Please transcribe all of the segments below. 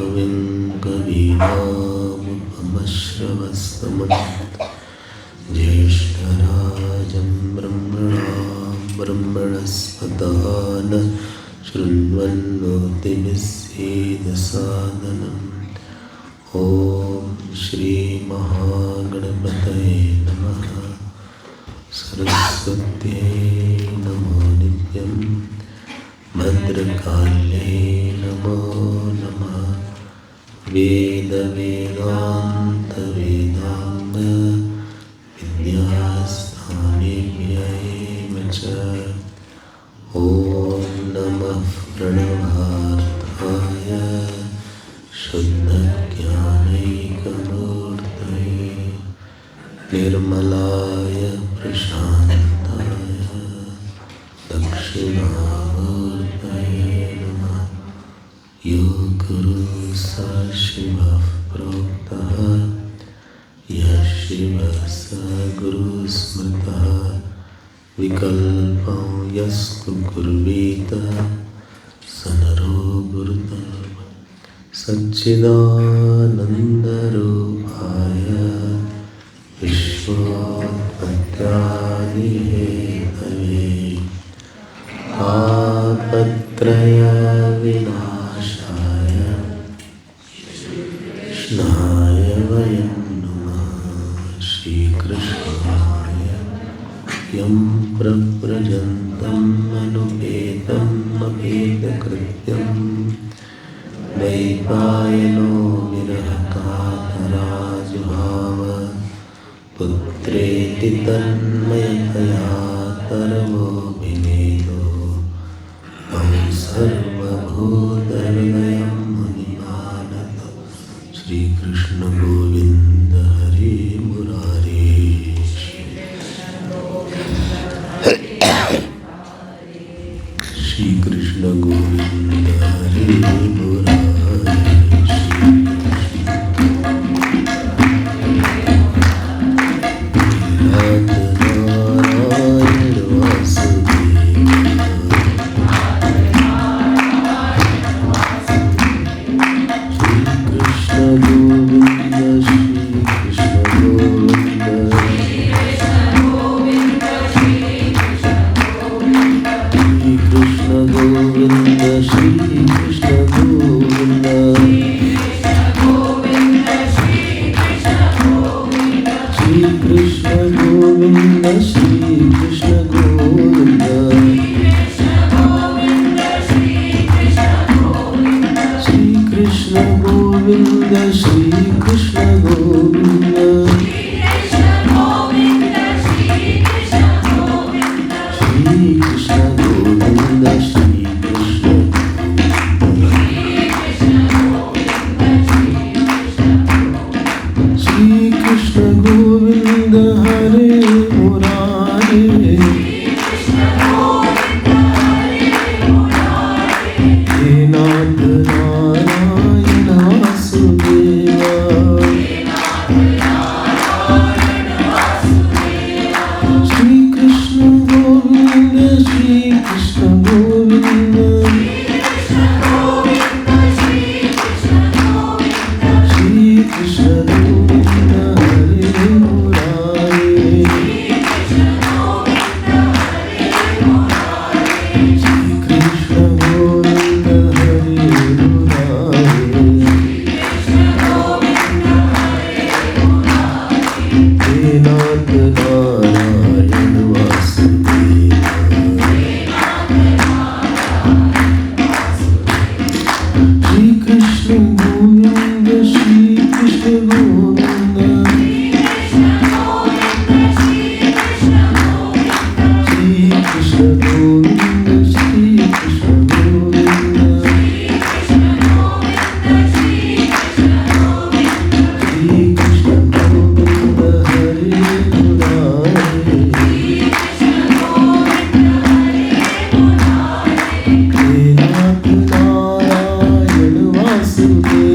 कविं कवीनामुपमश्रवस्तमं ज्येष्ठराजं ब्रह्मणस्पतः शृण्वन्नोतिभिस्सीदसादनम्। ॐ श्री महागणपतये नमः। सरस्वत्यै नमो नित्यं। भद्रकाल्ये नमो नमः। वेदवेदान्तवेदाङ्ग विद्यास्थानेभ्यः च। ॐ नमः प्रणवार्थाय शुद्धज्ञानैकमूर्तये निर्मलाय प्रशान्ताय दक्षिणामूर्तये नमः। यो गुरुः स शिवः प्रोक्तः यः शिवः स गुरुः स्मृतः। विकल्पं यस्तु कुर्वीत स नरो गुरुतल्प। सच्चिदानन्दरूपाय विश्वोत्पत्त्यादिहेतवे तापत्रयविनाशाय कृष्णाय वयं नमः। श्रीकृष्णाय यं प्रव्रजन्तम् अनुपेतम् अपेतकृत्यं द्वैपायनो विरहकातराजुहाव। पुत्रेति तन्मयतया तरवोऽभिनेदो तं सर्वभूतहृदयं मुनिमानत। श्रीकृष्ण गोविन्द हरे मुरारे। श्रीकृष्ण गोविन्द हरे मुरारे। Vasudeva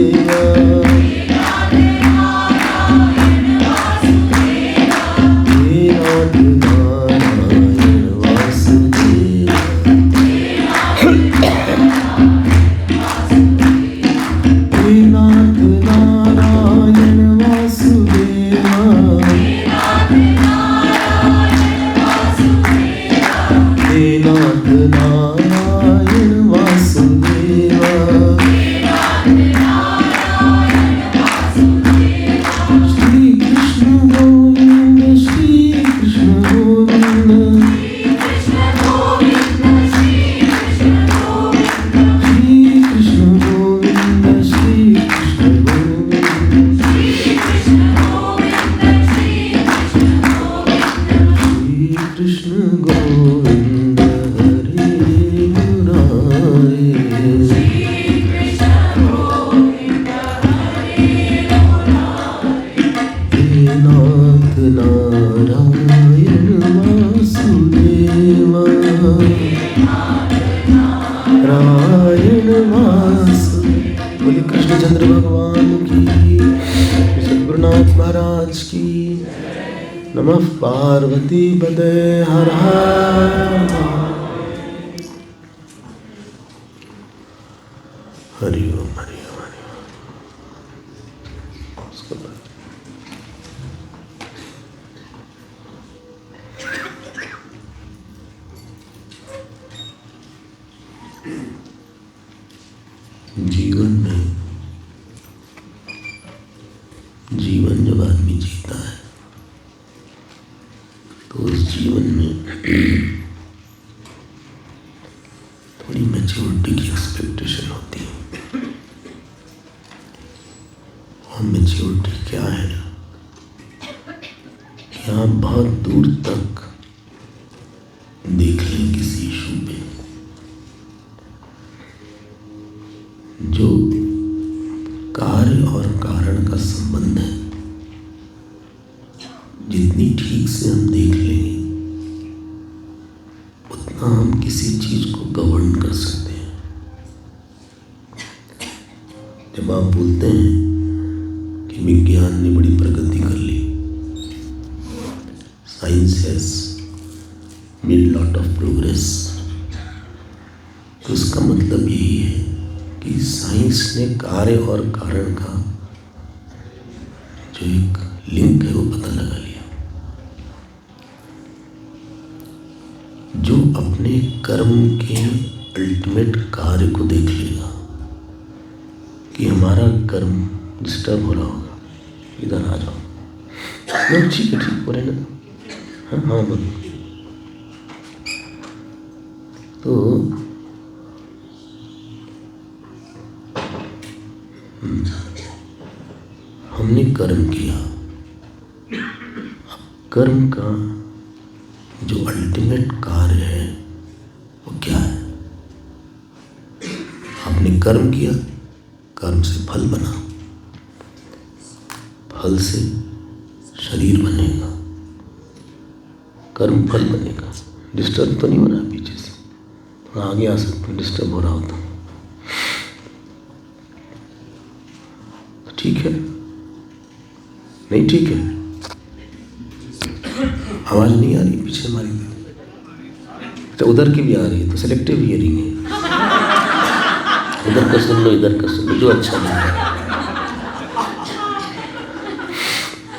रामचंद्र भगवान की, सद्गुरुनाथ महाराज की। नमः पार्वती पते हर हर। हरि ओम हरि ओम हरि ओम। जीवन जब आदमी जीता है तो उस जीवन में थोड़ी मैच्योरिटी की एक्सपेक्टेशन होती है। और मैच्योरिटी क्या है कि आप बहुत दूर तक देख लें किसी इशू पे, जो कार्य और कारण का संबंध है। जितनी ठीक से हम देख लेंगे उतना हम किसी चीज को गवर्न कर सकते हैं। जब आप बोलते हैं कि विज्ञान ने बड़ी प्रगति कर ली, science has made lot of progress, तो इसका मतलब यही है कि साइंस ने कार्य और कारण का जो एक लिंक है वो पता लगा लिया। जो अपने कर्म के अल्टीमेट कार्य को देख लेगा कि हमारा कर्म डिस्टर्ब हो रहा होगा, इधर आ जाओ, ठीक है ठीक हो रहे ना, हाँ हाँ बोलो। तो हमने कर्म किया, अब कर्म का जो अल्टीमेट कार्य है वो क्या है? आपने कर्म किया, कर्म से फल बना, फल से शरीर बनेगा, कर्म फल बनेगा। डिस्टर्ब तो नहीं हो रहा पीछे से? थोड़ा आगे आ सकते हैं, डिस्टर्ब हो रहा होता तो ठीक है, नहीं ठीक है, आवाज नहीं आ रही पीछे हमारी, तो उधर की भी आ रही है, तो सेलेक्टिव हियरिंग है। उधर का सुन लो, इधर का सुन लो, जो अच्छा लगे।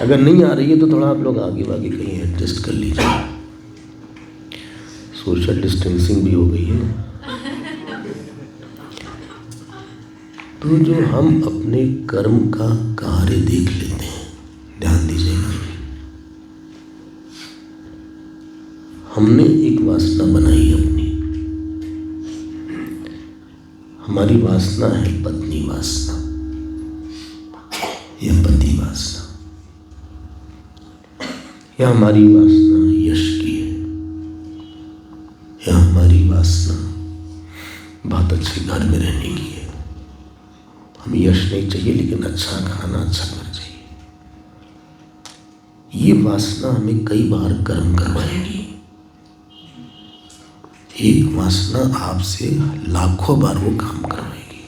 अगर नहीं आ रही है तो थोड़ा आप लोग आगे वागे कहीं एडजस्ट कर लीजिए। सोशल डिस्टेंसिंग भी हो गई है। तो जो हम अपने कर्म का कार्य देख लेते हैं, ध्यान दीजिएगा, हमने एक वासना बनाई अपनी। हमारी वासना है पत्नी वासना या पति वासना, या हमारी वासना यश की है, या हमारी वासना बहुत अच्छे घर में रहने की है। हमें यश नहीं चाहिए लेकिन अच्छा खाना, अच्छा घर चाहिए। ये वासना हमें कई बार कर्म करवाएगी। एक वासना आपसे लाखों बार वो काम करवाएगी,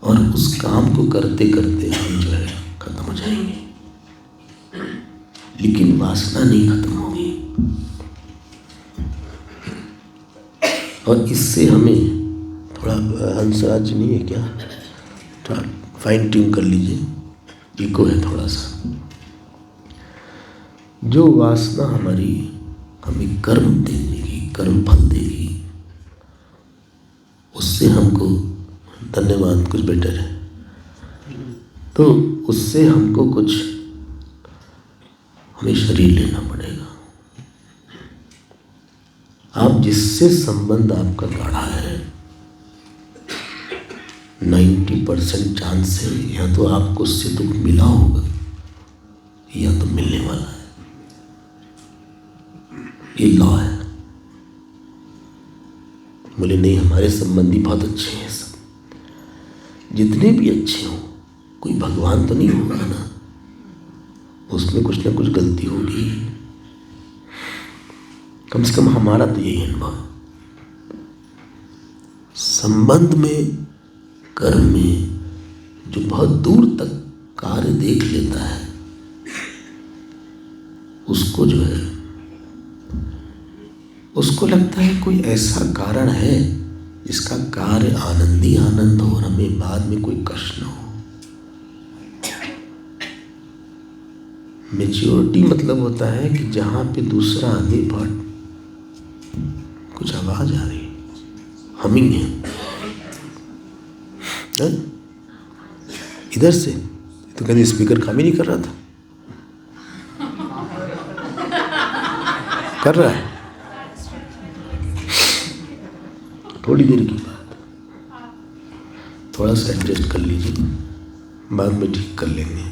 और उस काम को करते करते हम जो है खत्म हो जाएंगे, लेकिन वासना नहीं खत्म होगी। और इससे हमें थोड़ा हंसराज नहीं है क्या, थोड़ा फाइन ट्यून कर लीजिए, इको है थोड़ा सा। जो वासना हमारी हमें कर्म देगी, कर्म फल देगी, उससे हमको, धन्यवाद, कुछ बेटर है, तो उससे हमको कुछ, हमें शरीर लेना पड़ेगा। आप जिससे संबंध आपका गाढ़ा है, 90% चांस है या तो आपको उससे दुख मिला होगा या तो मिलने वाला है। ये लॉ है। बोले नहीं, हमारे संबंधी बहुत अच्छे हैं, सब जितने भी अच्छे हों, कोई भगवान तो नहीं होगा ना, उसमें कुछ ना कुछ गलती होगी। कम से कम हमारा तो यही अनुभव। संबंध में कर्म में जो बहुत दूर तक कार्य देख लेता है, उसको जो है, उसको लगता है कोई ऐसा कारण है जिसका कार्य आनंद ही आनंद हो और हमें बाद में कोई कष्ट न हो। मैच्योरिटी मतलब होता है कि जहां पे दूसरा आदमी बहुत कुछ आवाज आ रही, हमिंग है इधर से, तो कहीं स्पीकर काम ही नहीं कर रहा था, कर रहा है। थोड़ी देर की बात, थोड़ा सा एडजस्ट कर लीजिए, बाद में ठीक कर लेंगे।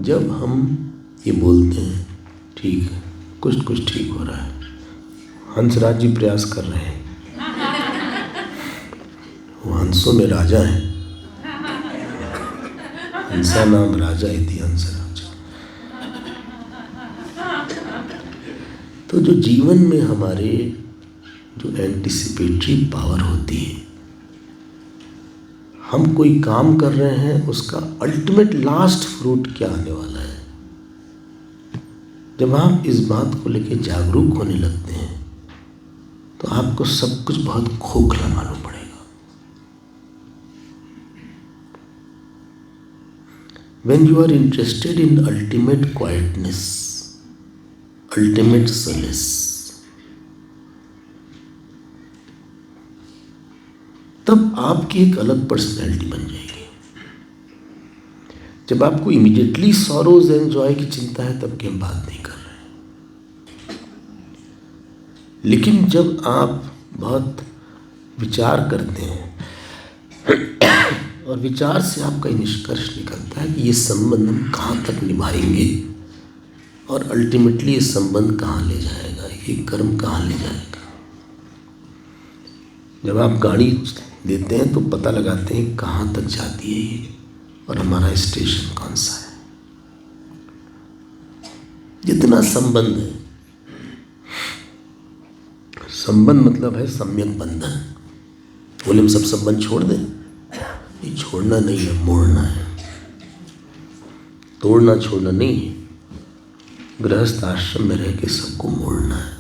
जब हम ये बोलते हैं ठीक है, कुछ कुछ ठीक हो रहा है, हंसराज जी प्रयास कर रहे हैं, वो हंसों में राजा है, हंसा नाम राजा इति हंसराज। तो जो जीवन में हमारे जो एंटिसिपेटरी पावर होती है, हम कोई काम कर रहे हैं, उसका अल्टीमेट लास्ट फ्रूट क्या आने वाला है, जब आप इस बात को लेकर जागरूक होने लगते हैं तो आपको सब कुछ बहुत खोखला मालूम पड़ेगा। When you are interested in ultimate quietness, ultimate solace, तब आपकी एक अलग पर्सनैलिटी बन जाएगी। जब आपको इमीडिएटली सॉरोज एंड जॉय की चिंता है तब की हम बात नहीं कर रहे हैं, लेकिन जब आप बहुत विचार करते हैं और विचार से आपका निष्कर्ष निकलता है कि ये संबंध हम कहाँ तक निभाएंगे और अल्टीमेटली ये संबंध कहाँ ले जाएगा, ये कर्म कहाँ ले जाएगा। जब आप गाड़ी देते हैं तो पता लगाते हैं कहाँ तक जाती है ये और हमारा स्टेशन कौन सा है। जितना संबंध है, संबंध मतलब है सम्यक बंधन। बोले हम सब संबंध छोड़ दें, ये छोड़ना नहीं है, मोड़ना है। तोड़ना छोड़ना नहीं है, गृहस्थ आश्रम में रह के सबको मोड़ना है।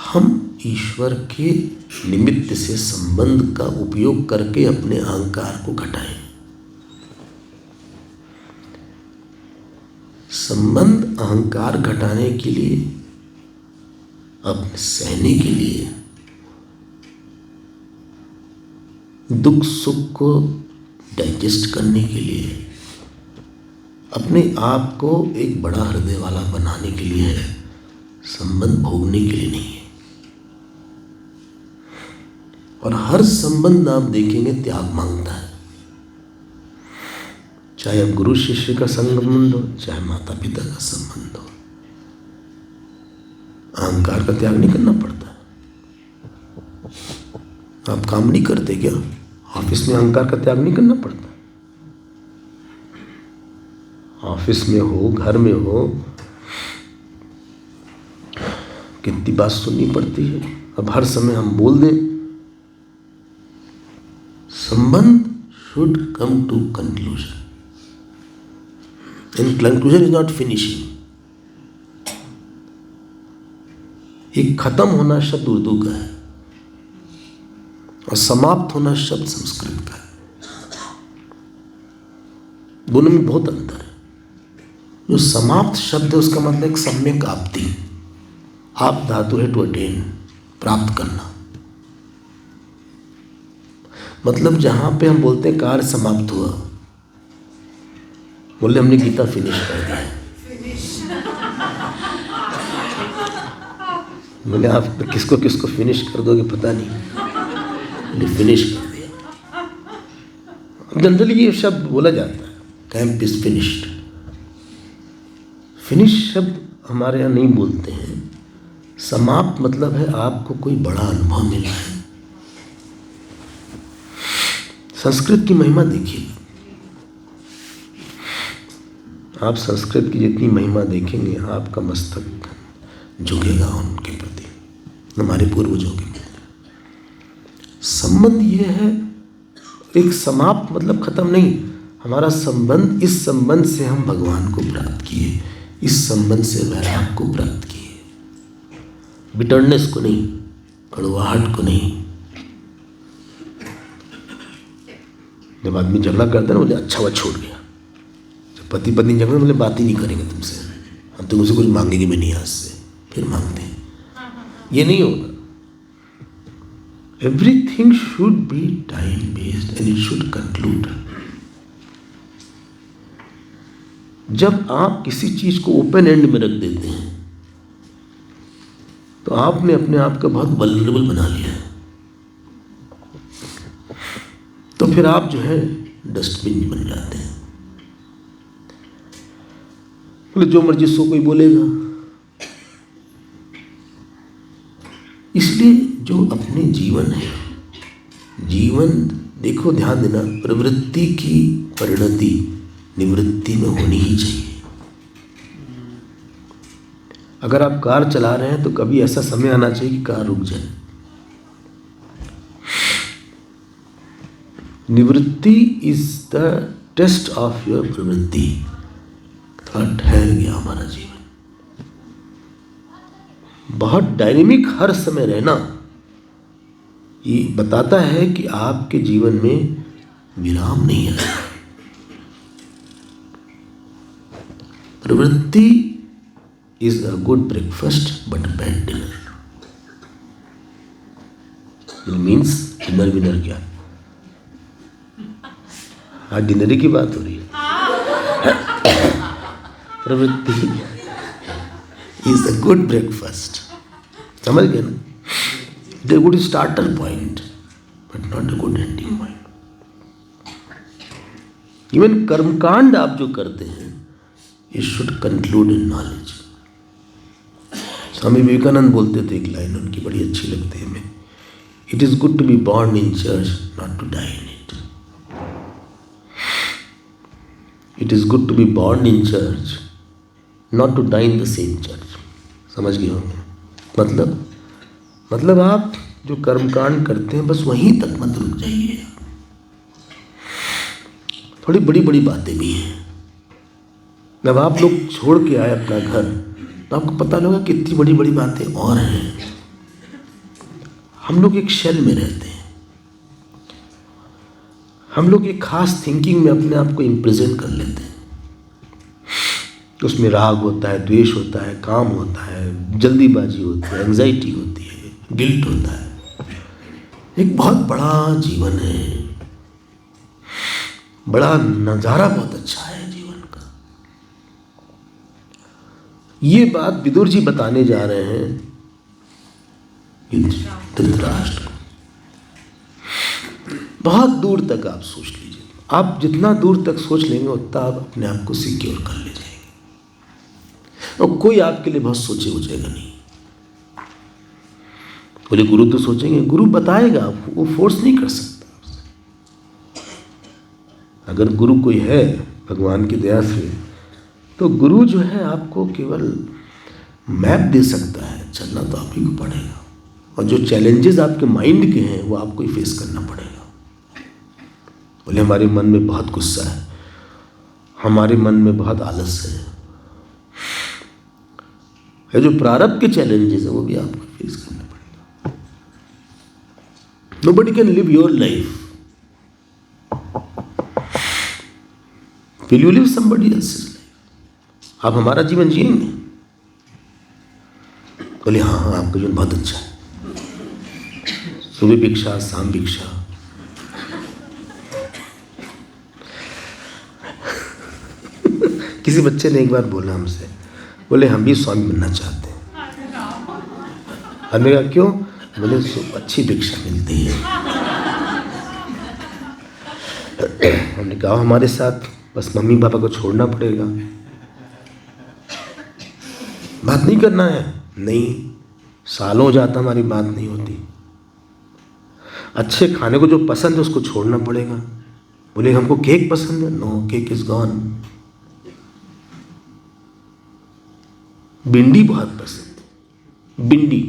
हम ईश्वर के निमित्त से संबंध का उपयोग करके अपने अहंकार को घटाएं। संबंध अहंकार घटाने के लिए, अपने सहने के लिए, दुख सुख को डाइजेस्ट करने के लिए, अपने आप को एक बड़ा हृदय वाला बनाने के लिए है, संबंध भोगने के लिए नहीं है। और हर संबंध आप देखेंगे त्याग मांगता है, चाहे अब गुरु शिष्य का संबंध हो, चाहे माता पिता का संबंध हो। अहंकार का त्याग नहीं करना पड़ता। आप काम नहीं करते क्या? ऑफिस में अहंकार का त्याग नहीं करना पड़ता? ऑफिस में हो, घर में हो, कितनी बात सुननी पड़ती है। अब हर समय हम बोल दें संबंध should come to conclusion and conclusion is not finishing। एक खत्म होना शब्द उर्दू का है और समाप्त होना शब्द संस्कृत का है। दोनों में बहुत अंतर है। जो समाप्त शब्द है उसका मतलब एक सम्यक आपति। आप धातु है टू अटेन, प्राप्त करना। मतलब जहां पे हम बोलते हैं कार्य समाप्त हुआ, बोले हमने गीता फिनिश कर दिया। बोले आप किसको किसको फिनिश कर दोगे पता नहीं, फिनिश कर दिया। जनरली ये शब्द बोला जाता है, कैंप इज फिनिश्ड। फिनिश शब्द हमारे यहाँ नहीं बोलते हैं। समाप्त मतलब है आपको कोई बड़ा अनुभव मिला है। संस्कृत की महिमा देखिए, आप संस्कृत की जितनी महिमा देखेंगे आपका मस्तक झुकेगा उनके प्रति। हमारे पूर्वजों के मिलते। संबंध ये है एक समाप्त मतलब खत्म नहीं, हमारा संबंध, इस संबंध से हम भगवान को प्राप्त किए, इस संबंध से वैराग को प्राप्त किए, बिटरनेस को नहीं, कड़वाहट को नहीं। जब आदमी झगड़ा करता है ना, बोले अच्छा हुआ छोड़ गया। जब पति पत्नी झगड़े बोले बात ही नहीं करेंगे तुमसे, हम तुमसे कुछ मांगेंगे भी नहीं आज से, फिर मांगते हैं, ये नहीं होगा। Everything should be time based and it should conclude. जब आप किसी चीज को ओपन एंड में रख देते हैं तो आपने अपने आप को बहुत वल्नरेबल बना लिया है। तो फिर आप जो है डस्टबिन बन जाते हैं। बोले जो मर्जी सो कोई बोलेगा। इसलिए जो अपने जीवन है, जीवन देखो ध्यान देना, प्रवृत्ति की परिणति निवृत्ति में होनी ही चाहिए। अगर आप कार चला रहे हैं तो कभी ऐसा समय आना चाहिए कि कार रुक जाए। निवृत्ति is the test of your प्रवृत्ति। थोड़ा ठहर गया हमारा जीवन, बहुत डायनेमिक हर समय रहना ये बताता है कि आपके जीवन में विराम नहीं है। प्रवृत्ति is a good breakfast but bad dinner. Means dinner winner क्या, हाँ डिनर की बात हो रही है। प्रवृत्ति इज अ गुड ब्रेकफास्ट, समझ गए ना? It is a good starter point but not a good ending point. Even कर्मकांड आप जो करते हैं it should conclude in knowledge. Swami Vivekananda बोलते थे, एक लाइन उनकी बड़ी अच्छी लगती है हमें, it is good to be born in church not to die in it. It is good to be born in church not to die in the same church. समझ गए होंगे मतलब आप जो कर्मकांड करते हैं बस वहीं तक मत रुक जाइए। थोड़ी बड़ी बड़ी बातें भी हैं। जब आप लोग छोड़ के आए अपना घर तो आपको पता लगा कितनी बड़ी बड़ी बातें और हैं। हम लोग एक शेल में रहते हैं, हम लोग एक खास थिंकिंग में अपने आप को इम्प्रेजेंट कर लेते हैं। उसमें राग होता है, द्वेष होता है, काम होता है, जल्दीबाजी होती है, एंजाइटी होती है, गिल्ट होता है। एक बहुत बड़ा जीवन है, बड़ा नज़ारा बहुत अच्छा है जीवन का। ये बात विदुर जी बताने जा रहे हैं धृतराष्ट्र को। बहुत दूर तक आप सोच लीजिए, आप जितना दूर तक सोच लेंगे उतना आप अपने आप को सिक्योर कर ले जाएंगे और कोई आपके लिए बहुत सोचे जाएगा नहीं। बोले गुरु तो सोचेंगे, गुरु बताएगा, वो फोर्स नहीं कर सकता। अगर गुरु कोई है भगवान की दया से तो गुरु जो है आपको केवल मैप दे सकता है, चलना तो आप ही को पड़ेगा। और जो चैलेंजेस आपके माइंड के हैं वो आपको ही फेस करना पड़ेगा। बोले हमारे मन में बहुत गुस्सा है, हमारे मन में बहुत आलस है, ये जो प्रारब्ध के चैलेंजेस है वो भी आपको फेस करना पड़ेगा। Nobody can live your life. Will you live somebody else's life? आप हमारा जीवन जिएंगे? बोले हाँ आपका जीवन बहुत अच्छा है, सुबह भिक्षा शाम भिक्षा। किसी बच्चे ने एक बार बोला हमसे, बोले हम भी स्वामी बनना चाहते हैं। हमने कहा क्यों? बोले अच्छी भिक्षा मिलती है। हमने कहा हमारे साथ बस मम्मी पापा को छोड़ना पड़ेगा, बात नहीं करना है। नहीं, सालों हो जाता हमारी बात नहीं होती। अच्छे खाने को जो पसंद है उसको छोड़ना पड़ेगा। बोले हमको केक पसंद है, नो केक इज गॉन। भिंडी बहुत पसंद, भिंडी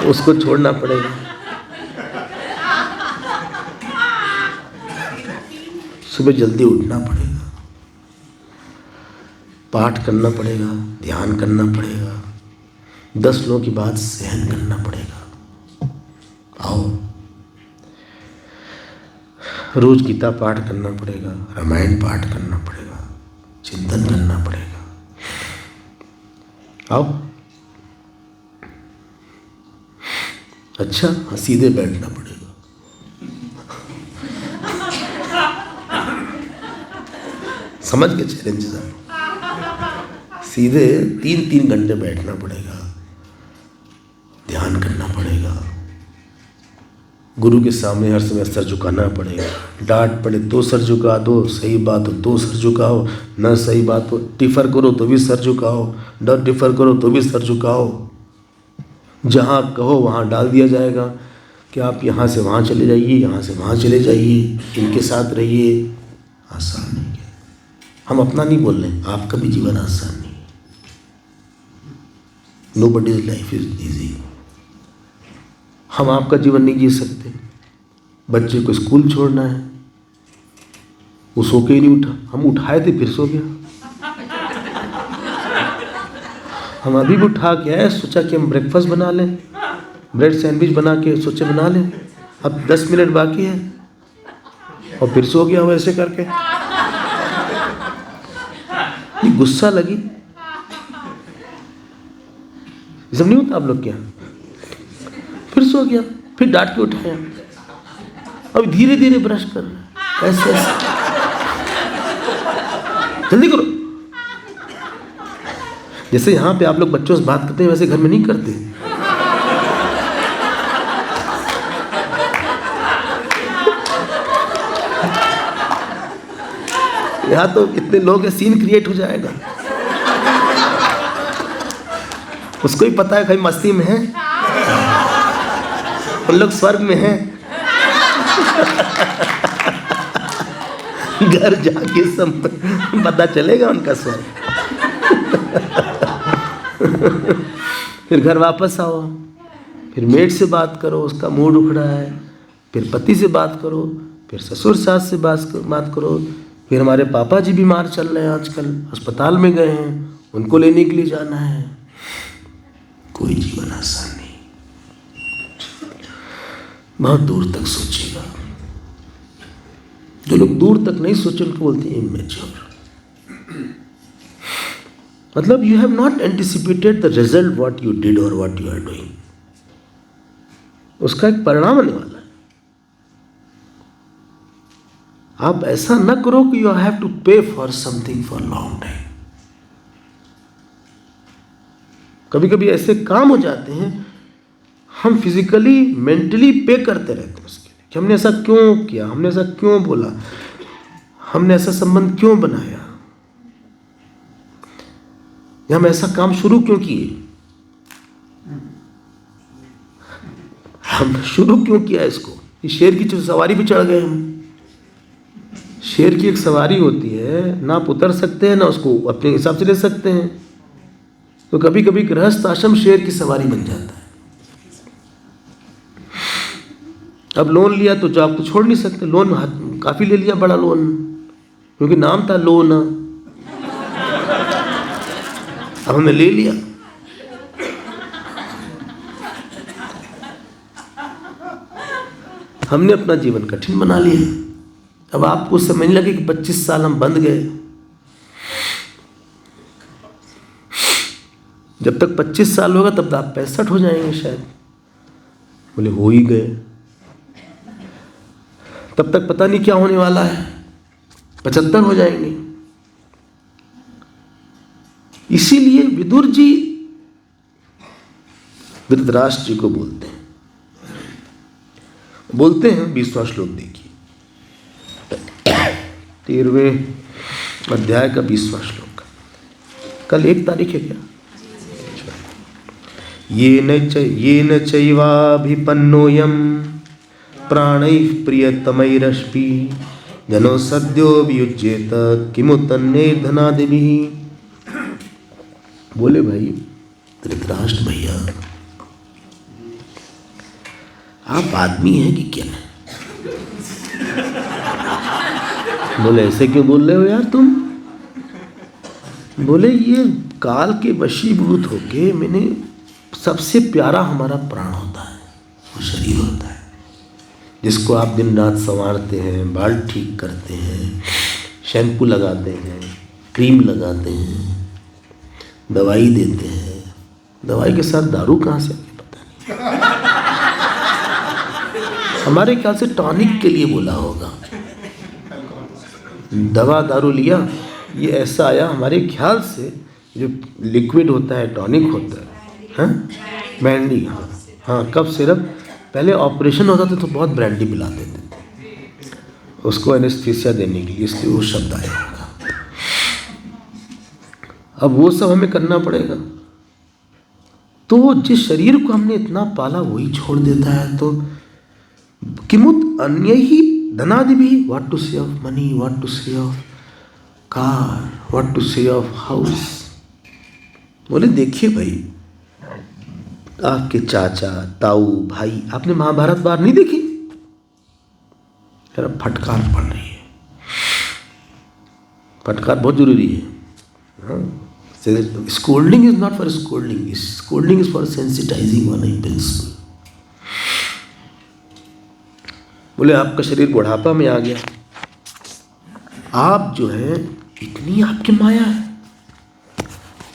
उसको छोड़ना पड़ेगा। सुबह जल्दी उठना पड़ेगा, पाठ करना पड़ेगा, ध्यान करना पड़ेगा, 10 लोगों की बात सहन करना पड़ेगा। आओ, रोज गीता पाठ करना पड़ेगा, रामायण पाठ करना पड़ेगा, चिंतन करना पड़ेगा। आओ। अच्छा, सीधे बैठना पड़ेगा। समझ के चैलेंज है। सीधे 3-3 घंटे बैठना पड़ेगा, ध्यान करना पड़ेगा, गुरु के सामने हर समय सर झुकाना पड़ेगा। डांट पड़े तो सर झुका दो, सही बात हो तो सर झुकाओ, न सही बात हो डिफर करो तो भी सर झुकाओ, न डिफर करो तो भी सर झुकाओ। जहाँ कहो वहाँ डाल दिया जाएगा कि आप यहाँ से वहाँ चले जाइए, यहाँ से वहाँ चले जाइए, इनके साथ रहिए। आसान नहीं है। हम अपना नहीं बोल रहे, आपका भी जीवन आसान नहीं है। Nobody's life is easy। हम आपका जीवन नहीं जी सकते। बच्चे को स्कूल छोड़ना है, वो सो के ही नहीं उठा, हम उठाए थे फिर सो गया। हम अभी भी उठा के आए, सोचा कि हम ब्रेकफास्ट बना लें, ब्रेड सैंडविच बना के सोचे बना लें, अब 10 मिनट बाकी है और फिर सो गया वैसे करके। ये गुस्सा लगी, सब नहीं होता आप लोग क्या? फिर सो गया, फिर डांट के उठाया, अब धीरे धीरे ब्रश कर रहा है, ऐसे ऐसे, जल्दी करो। जैसे यहाँ पे आप लोग बच्चों से बात करते हैं वैसे घर में नहीं करते। यहाँ तो इतने लोग हैं, सीन क्रिएट हो जाएगा। उसको ही पता है कहीं मस्ती में है, उन लोग स्वर्ग में हैं। घर जाके सब पता चलेगा उनका स्वर्ग। फिर घर वापस आओ, फिर मेड से बात करो, उसका मूड उख रहा है, फिर पति से बात करो, फिर ससुर सास से बात करो, फिर हमारे पापा जी बीमार चल रहे हैं आजकल, अस्पताल में गए हैं, उनको लेने के लिए जाना है। कोई जीवन आसान नहीं। बहुत दूर तक सोचेगा। जो लोग दूर तक नहीं सोचे उनको बोलते हैं इमेच्योर। मतलब you have not anticipated the result what you did और व्हाट यू आर डूइंग। उसका एक परिणाम आने वाला है। आप ऐसा न करो कि यू हैव टू पे for something for long time. कभी कभी ऐसे काम हो जाते हैं हम फिजिकली मेंटली पे करते रहते हैं उसके लिए कि हमने ऐसा क्यों किया, हमने ऐसा क्यों बोला, हमने ऐसा संबंध क्यों बनाया, या हम ऐसा काम शुरू क्यों किए, हम शुरू क्यों किया इसको। ये शेर की सवारी पे चढ़ गए हम। शेर की एक सवारी होती है, ना आप उतर सकते हैं ना उसको अपने हिसाब से ले सकते हैं। तो कभी कभी गृहस्थ आश्रम शेर की सवारी बन जाता है। अब लोन लिया तो जॉब तो छोड़ नहीं सकते, लोन काफी ले लिया, बड़ा लोन, क्योंकि नाम था लोन। अब हमने ले लिया, हमने अपना जीवन कठिन बना लिया। अब आपको समझने लगे कि 25 साल हम बंद गए। जब तक 25 साल होगा तब तक आप 65 हो जाएंगे शायद। बोले हो ही गए। तब तक पता नहीं क्या होने वाला है, 75 हो जाएंगे। इसीलिए विदुर जी धृतराष्ट्र जी को बोलते हैं 20वां श्लोक देखिए, 13वें अध्याय का 20वां श्लोक। कल 1 तारीख है क्या? येन चैवाभिपन्नोऽयं प्राणैः प्रियतमैरश्पि जनो सद्यो वियुज्येत किमुत अन्यैर्धनादिभिः। बोले भाई धृतराष्ट्र भैया, आप आदमी हैं कि क्या? बोले ऐसे क्यों बोल रहे हो यार तुम? बोले ये काल के वशीभूत होके मैंने, सबसे प्यारा हमारा प्राण होता है वो शरीर होता है, जिसको आप दिन रात संवारते हैं, बाल ठीक करते हैं, शैम्पू लगाते हैं, क्रीम लगाते हैं, दवाई देते हैं। दवाई के साथ दारू कहाँ से आगे पता नहीं। हमारे ख्याल से टॉनिक के लिए बोला होगा। दवा दारू लिया, ये ऐसा आया हमारे ख्याल से, जो लिक्विड होता है टॉनिक होता है, हाँ ब्रांडी, हाँ कफ सिरप। पहले ऑपरेशन होता था तो बहुत ब्रांडी पिला देते थे उसको एनेस्थीसिया देने के लिए, इसलिए वो शब्द आया होगा। अब वो सब हमें करना पड़ेगा। तो जिस शरीर को हमने इतना पाला वही छोड़ देता है, तो किमुत अन्य ही धनादि भी, व्हाट टू से ऑफ मनी, व्हाट टू से ऑफ कार, व्हाट टू से ऑफ हाउस। बोले देखिए भाई, आपके चाचा ताऊ भाई, आपने महाभारत बार नहीं देखी? जरा फटकार पड़ रही है, फटकार बहुत जरूरी है। हाँ, scolding is not for scolding, scolding is for sensitizing on a principle. बोले आपका शरीर बुढ़ापा में आ गया, आप जो है इतनी आपकी माया है,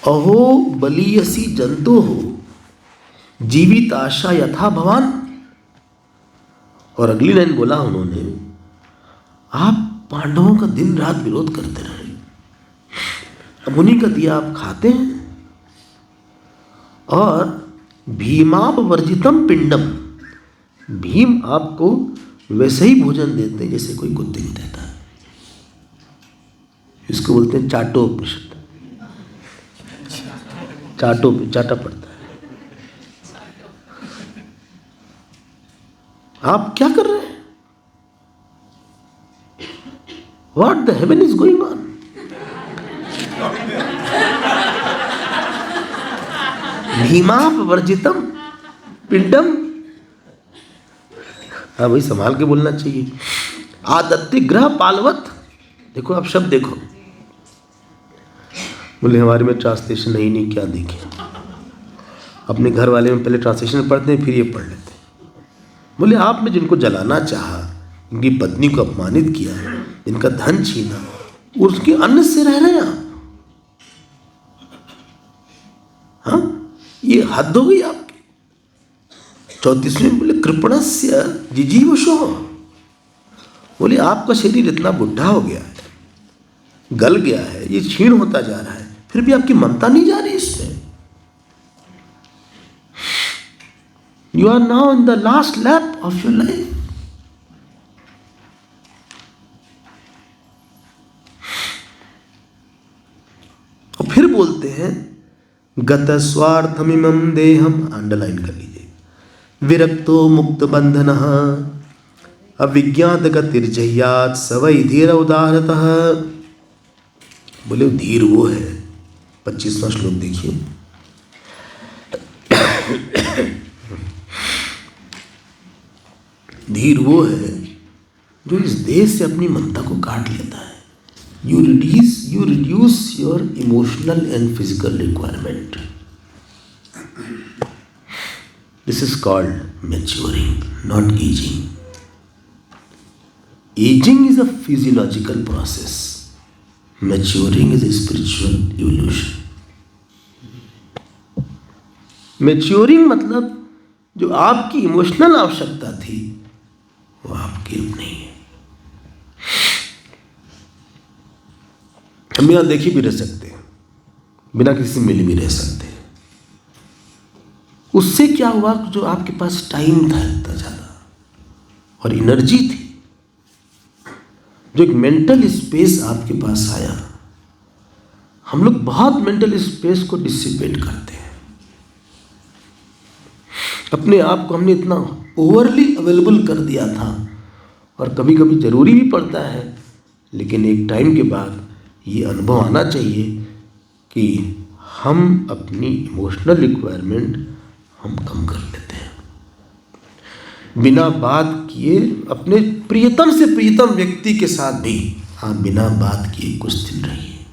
अहो बलियसी जंतु हो जीवित आशा यथा भवान। और अगली लाइन बोला उन्होंने, आप पांडवों का दिन रात विरोध करते रहे, अब उन्हीं का दिया आप खाते हैं, और भीमाप वर्जितम पिंडम, भीम आपको वैसे ही भोजन देते हैं जैसे कोई कुत्ते को देता है। इसको बोलते हैं चाटोपनिषद, चाटा पड़ता है। आप क्या कर रहे हैं? What the heaven is going on? भीमाप वर्जितम पिंडम। हाँ भाई, संभाल के बोलना चाहिए। आदत्ति ग्रह पालवत, देखो आप शब्द देखो। बोले हमारे में ट्रांसलेशन नहीं क्या देखे, अपने घर वाले में पहले ट्रांसलेशन पढ़ते हैं फिर ये पढ़ लेते हैं। बोले आपने जिनको जलाना चाहा, उनकी पत्नी को अपमानित किया, जिनका धन छीना, उसके अन्न से रह रहे हैं आप। हाँ, ये हद हो गई आपकी। 34वें बोले कृपणस्य जिजीवशो, बोले आपका शरीर इतना बुढ़ा हो गया है, गल गया है, ये क्षीण होता जा रहा है, फिर भी आपकी ममता नहीं जा रही इसमें। You are now in the last lap of your life. और फिर बोलते हैं गत स्वार्थमिमं देहम, अंडरलाइन कर लीजिए, विरक्तो मुक्त बंधनः अविज्ञात गतिर्जह्यात् स वै धीर उदारतः। बोले धीर वो है, 25वां श्लोक देखिए, धीर वो है जो इस देह से अपनी ममता को काट लेता है। You reduce your emotional and physical requirement. This is called maturing, not aging. Aging is a physiological process. Maturing is a spiritual evolution. Maturing मतलब जो आपकी इमोशनल आवश्यकता थी वो आपकी अब नहीं है। हम बिना देखे भी रह सकते हैं, बिना किसी से मिले भी रह सकते हैं। उससे क्या हुआ, जो आपके पास टाइम था इतना ज़्यादा और एनर्जी थी, जो एक मेंटल स्पेस आपके पास आया। हम लोग बहुत मेंटल स्पेस को डिसिपेट करते हैं, अपने आप को हमने इतना ओवरली अवेलेबल कर दिया था, और कभी कभी ज़रूरी भी पड़ता है, लेकिन एक टाइम के बाद ये अनुभव आना चाहिए कि हम अपनी इमोशनल रिक्वायरमेंट हम कम कर लेते हैं। बिना बात किए अपने प्रियतम से प्रियतम व्यक्ति के साथ भी आप बिना बात किए कुछ दिन रहिए,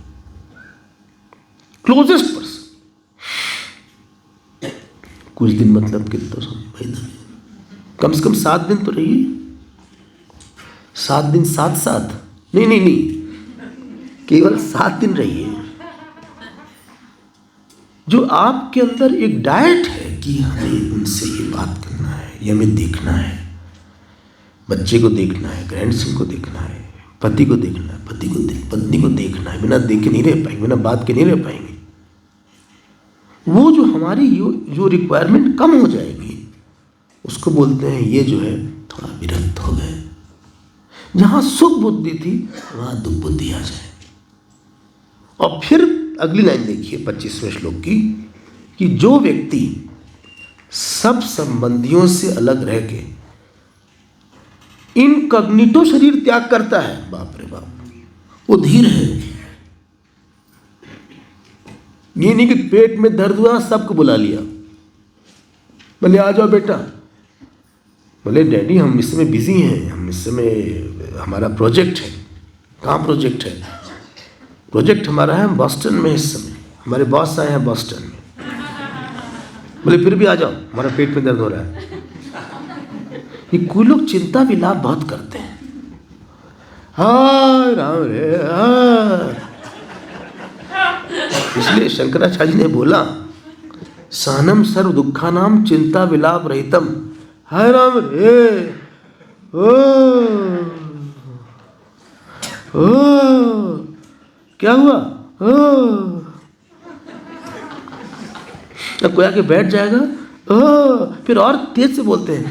क्लोजेस्ट पर्सन। कुछ दिन मतलब कितना महीना, कम से कम 7 दिन तो रहिए। 7 दिन साथ नहीं, केवल 7 दिन रहिए। जो आपके अंदर एक डाइट है कि हमें उनसे ये बात करना है, ये हमें देखना है, बच्चे को देखना है, ग्रैंडसन को देखना है, पति को देखना है, पत्नी को देखना है, बिना देखे नहीं रह पाएंगे, बिना बात के नहीं रह पाएंगे। वो जो हमारी जो रिक्वायरमेंट कम हो जाएगी उसको बोलते हैं ये जो है थोड़ा विरक्त हो गए। जहाँ सुख बुद्धि थी वहाँ दुख बुद्धि आ जाए। और फिर अगली लाइन देखिए 25वें श्लोक की, कि जो व्यक्ति सब संबंधियों से अलग रह के इनकॉग्निटो शरीर त्याग करता है, बाप रे बाप, वो धीर है। ये नहीं कि पेट में दर्द हुआ सबको बुला लिया, बोले आ जाओ बेटा, बोले डैडी हम इस समय बिजी हैं, हम इस समय हमारा प्रोजेक्ट है। कहाँ प्रोजेक्ट है? प्रोजेक्ट हमारा है बॉस्टन में, इस समय हमारे बॉस आए हैं बॉस्टन में। बोले फिर भी आ जाओ, हमारा पेट में दर्द हो रहा है। ये कोई लोग चिंता विलाप बहुत करते हैं। हाय राम रे हाय। इसलिए शंकराचार्य ने बोला सहनम सर्व दुखानाम चिंता विलाप रहितम। हाय राम रे ओ क्या हुआ? अब कोई आके बैठ जाएगा, फिर और तेज से बोलते हैं।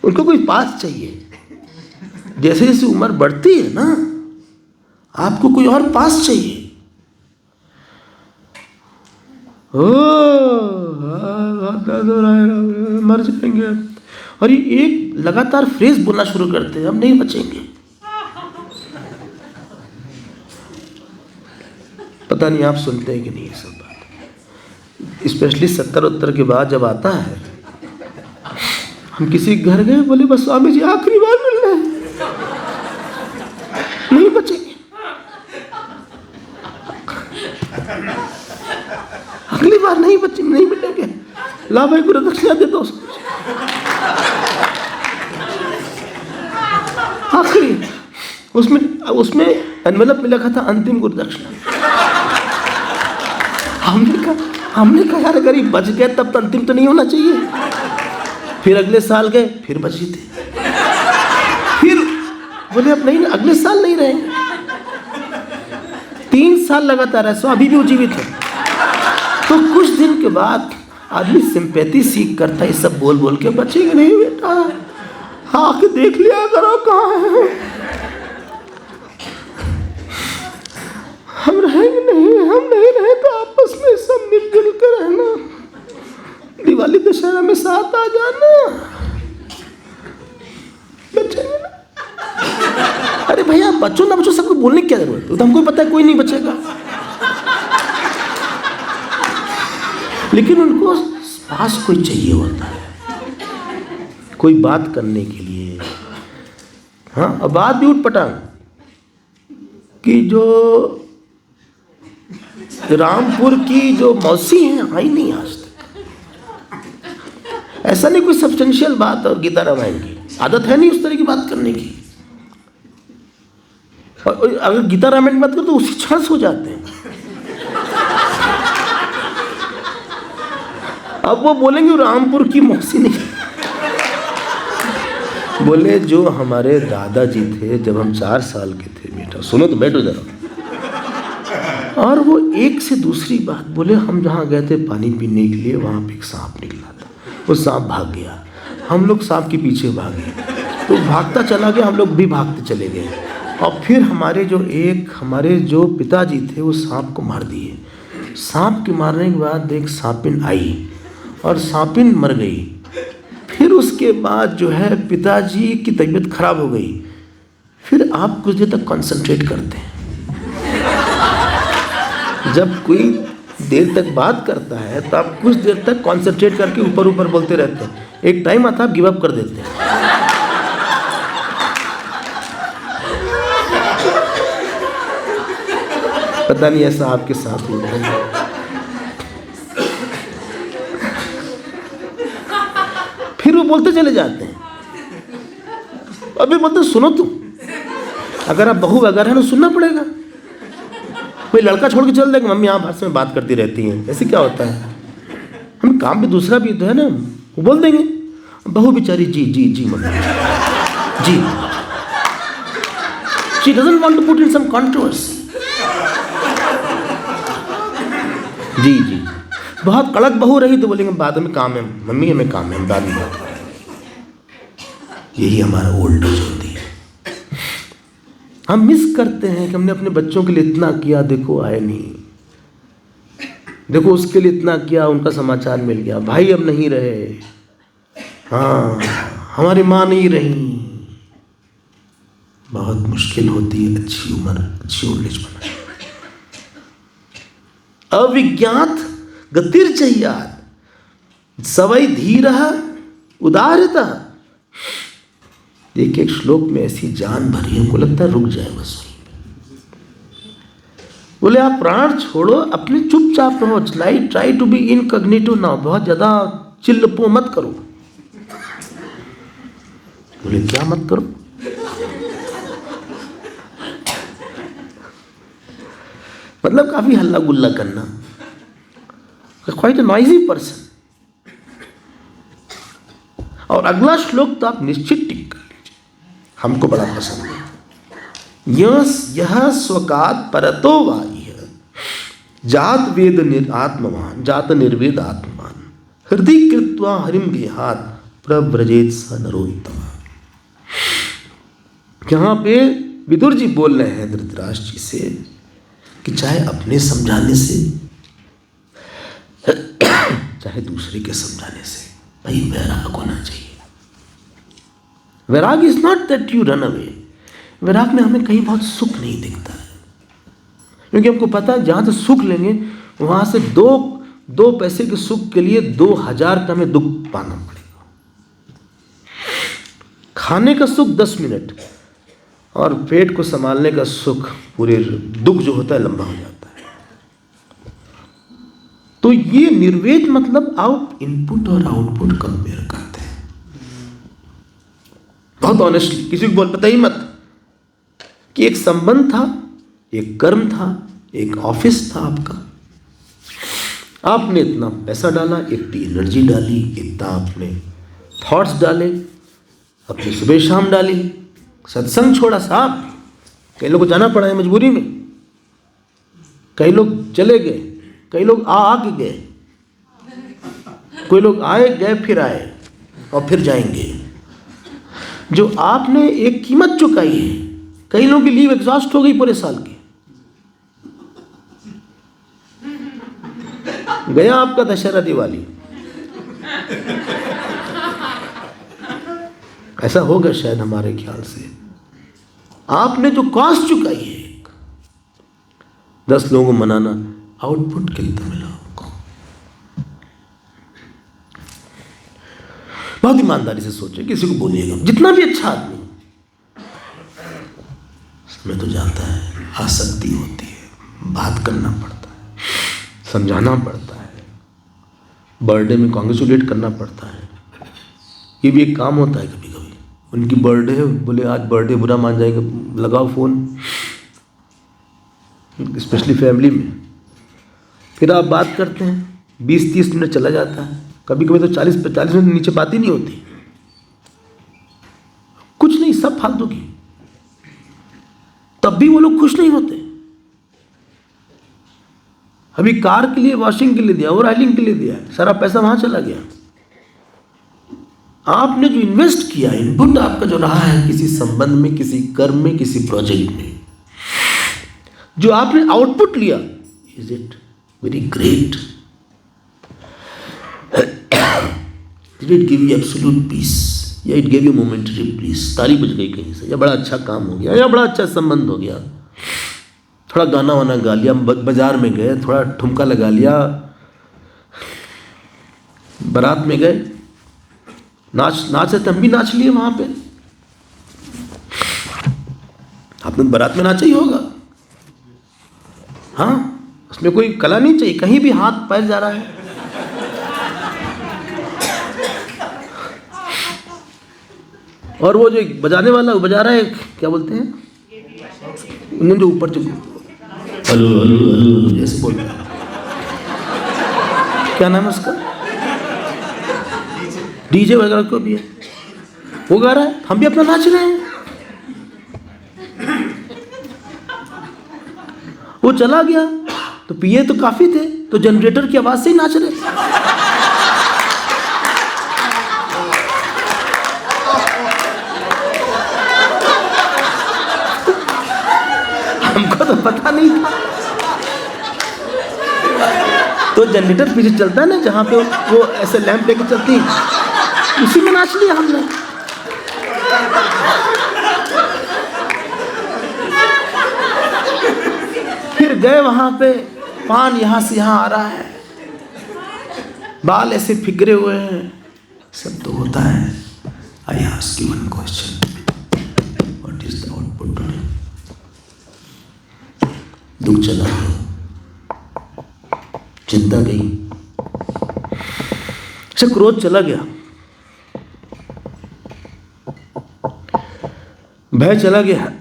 उनको कोई पास चाहिए। जैसे जैसे उम्र बढ़ती है ना, आपको कोई और पास चाहिए। मर जाएंगे। और ये एक लगातार फ्रेज बोलना शुरू करते हैं, हम नहीं बचेंगे। पता नहीं आप सुनते हैं कि नहीं ये सब बात। स्पेशली 70 के बाद जब आता है, हम किसी घर गए, बोले बस स्वामी जी आखिरी बार मिलना है, नहीं बचेंगे। अगली बार नहीं बचेंगे, नहीं मिलेंगे। ला भाई गुरु दक्षिणा दे दो उसको। आखिरी उसमें एनवेलप में लिखा था अंतिम गुरु दक्षिणा। हमने कहा यार अगर ये बच गए तब तो अंतिम तो नहीं होना चाहिए। फिर अगले साल गए, फिर बची थे। फिर बोले अब नहीं, अगले साल नहीं रहेंगे। 3 साल लगातार ऐसा, अभी भी वो जीवित है। तो कुछ दिन के बाद आदमी सिंपैथी सीख करता है, सब बोल बोल के बचेंगे नहीं बेटा, आके देख लिया करो कहाँ है। हम रहेंगे नहीं, हम नहीं रहे तो आपस में सब मिलजुल कर रहना, दिवाली दशहरा में साथ आ जाना, बचेंगे ना। अरे भैया बच्चों ना बच्चों, सबको बोलने की क्या जरूरत है? तो हमको पता है कोई नहीं बचेगा, लेकिन उनको पास कोई चाहिए होता है, कोई बात करने के लिए। हाँ, अब बात भी उठपटांग कि जो रामपुर की जो मौसी हैं आई नहीं आज तक। ऐसा नहीं कोई सब्सटेंशियल बात और गीता रामायण की आदत है नहीं उस तरह की बात करने की। और अगर गीता रामायण की बात करो तो उसी क्षण हो जाते हैं। अब वो बोलेंगे रामपुर की मौसी नहीं। बोले जो हमारे दादाजी थे जब हम 4 साल के थे, बेटा सुनो तो बैठो जरा। और वो एक से दूसरी बात बोले, हम जहाँ गए थे पानी पीने के लिए, वहाँ पे एक सांप निकला था, वो सांप भाग गया, हम लोग सांप के पीछे भागे, तो भागता चला गया, हम लोग भी भागते चले गए। और फिर हमारे जो पिताजी थे वो सांप को मार दिए। सांप के मारने के बाद एक सांपिन आई और सांपिन मर गई। फिर उसके बाद जो है पिताजी की तबीयत खराब हो गई। फिर आप कुछ देर तक कंसंट्रेट करते हैं। जब कोई देर तक बात करता है तो आप कुछ देर तक कॉन्सेंट्रेट करके ऊपर ऊपर बोलते रहते हैं, एक टाइम आता है आप गिव अप कर देते हैं। पता नहीं ऐसा आपके साथ होता है। फिर वो बोलते चले जाते हैं, अभी बोलते सुनो तुम, अगर आप बहू वगैरह है तो सुनना पड़ेगा। कोई लड़का छोड़ के चल देगा, मम्मी आप आपस में बात करती रहती हैं, ऐसे क्या होता है? हम काम भी दूसरा भी तो है ना, वो बोल देंगे बहू बेचारी जी जी जी मम्मी जी, she doesn't want to put in some controversy. जी जी, बहुत कड़क बहू रही तो बोलेंगे बाद में काम है मम्मी, हमें काम है, हम बाद में बात करें। यही हमारा ओल्ड एज होती है। हम मिस करते हैं कि हमने अपने बच्चों के लिए इतना किया, देखो आए नहीं, देखो उसके लिए इतना किया, उनका समाचार मिल गया, भाई अब नहीं रहे, हाँ हमारी माँ नहीं रही। बहुत मुश्किल होती है अच्छी उम्र, अच्छी ओल्ड एज बनाना। अविज्ञात गतिर्चय्यात् सवै धीरः उदारतः। एक एक श्लोक में ऐसी जान भरी, हमको लगता है रुक जाए बस वहीं पे। बोले आप प्राण छोड़ो, अपने चुपचाप रहो, try to be incognito now, बहुत ज्यादा चिल्लपो मत करो। बोले क्या मत करो? मतलब काफी हल्ला गुल्ला करना, क्वाइट अ नॉइजी पर्सन। और अगला श्लोक तो आप निश्चित टिक कर लीजिए, हमको बड़ा पसंद है। यह स्वकात परतो वाह्य जात वेद आत्मवान जात निर्वेद आत्मवान हृदय कृत्वा हरिम गेहात प्रव्रजेत स नरोत्तम। यहाँ पे विदुर जी बोल रहे हैं धृतराष्ट्र जी से कि चाहे अपने समझाने से चाहे दूसरे के समझाने से, भाई वैराग होना चाहिए। वैराग is not that you run away. वैराग में हमें कहीं बहुत सुख नहीं दिखता है, क्योंकि हमको पता है जहां से सुख लेंगे वहां से दो पैसे के सुख के लिए 2000 का हमें दुख पाना पड़ेगा। खाने का सुख 10 मिनट और पेट को संभालने का सुख, पूरे दुख जो होता है लंबा हो जाता है। तो ये निर्वेद मतलब आउट इनपुट और आउटपुट कंपेयर करते हैं बहुत ऑनेस्टली। किसी को बोल पता ही मत कि एक संबंध था, एक कर्म था, एक ऑफिस था आपका, आपने इतना पैसा डाला, इतनी एनर्जी डाली, इतना आपने थॉट्स डाले, अपनी सुबह शाम डाली, सत्संग छोड़ा साहब, कई लोगों को जाना पड़ा है मजबूरी में, कई लोग चले गए, कई लोग आके गए, कोई लोग आए गए फिर आए और फिर जाएंगे। जो आपने एक कीमत चुकाई है, कई लोगों की लीव एग्जॉस्ट हो गई पूरे साल की, गया आपका दशहरा दिवाली, ऐसा होगा शायद हमारे ख्याल से। आपने जो कॉस्ट चुकाई है 10 लोगों को मनाना, आउटपुट कितना मिला आपको? बहुत ईमानदारी से सोचे, किसी को बोलिएगा, जितना भी अच्छा आदमी, समय तो जाता है, आसक्ति होती है, बात करना पड़ता है, समझाना पड़ता है, बर्थडे में कॉन्ग्रेचुलेट करना पड़ता है। ये भी एक काम होता है। कभी कभी उनकी बर्थडे है, बोले आज बर्थडे बुरा मान जाएगा, लगाओ फ़ोन, स्पेशली फैमिली में। फिर आप बात करते हैं, 20-30 मिनट चला जाता है, कभी कभी तो 40-45 मिनट नीचे बात ही नहीं होती, कुछ नहीं, सब फालतू की। तब भी वो लोग खुश नहीं होते। अभी कार के लिए वॉशिंग के लिए दिया और ऑयलिंग के लिए दिया, सारा पैसा वहां चला गया। आपने जो इन्वेस्ट किया, इनपुट आपका जो रहा है किसी संबंध में, किसी कर्म में, किसी प्रोजेक्ट में, जो आपने आउटपुट लिया, is it very great? Did it give you absolute peace या it give you momentary peace? ताली बज गई कहीं से, या बड़ा अच्छा काम हो गया, या बड़ा अच्छा संबंध हो गया, थोड़ा गाना वाना गा लिया, बाजार में गए, थोड़ा ठुमका लगा लिया, बारात में गए, नाच रहे थे, हम भी नाच लिए वहां पे। आपने बारात में नाचा ही होगा। हाँ, उसमें कोई कला नहीं चाहिए, कहीं भी हाथ पैर जा रहा है। और वो जो बजाने वाला वो बजा रहा है, क्या बोलते हैं उन्हें, जो ऊपर जो हेलो हेलो हेलो जैसे बोलते हैं, क्या नाम है उसका, डीजे वगैरह को भी है, वो गा रहा है, हम भी अपना नाच रहे हैं। वो चला गया तो पिए तो काफी थे, तो जनरेटर की आवाज से ही नाच रहे। हमको तो पता नहीं था। तो जनरेटर पीछे चलता है ना, जहां पे वो ऐसे लैंप लेके चलती है, उसी में नाच लिया हमने। फिर गए वहां पे, पान यहां से यहां आ रहा है, बाल ऐसे फिगरे हुए हैं, सब तो होता है। I ask you one question, what is the output today? दुख चला गया, चिंता गई, अच्छा क्रोध चला गया, भय चला गया,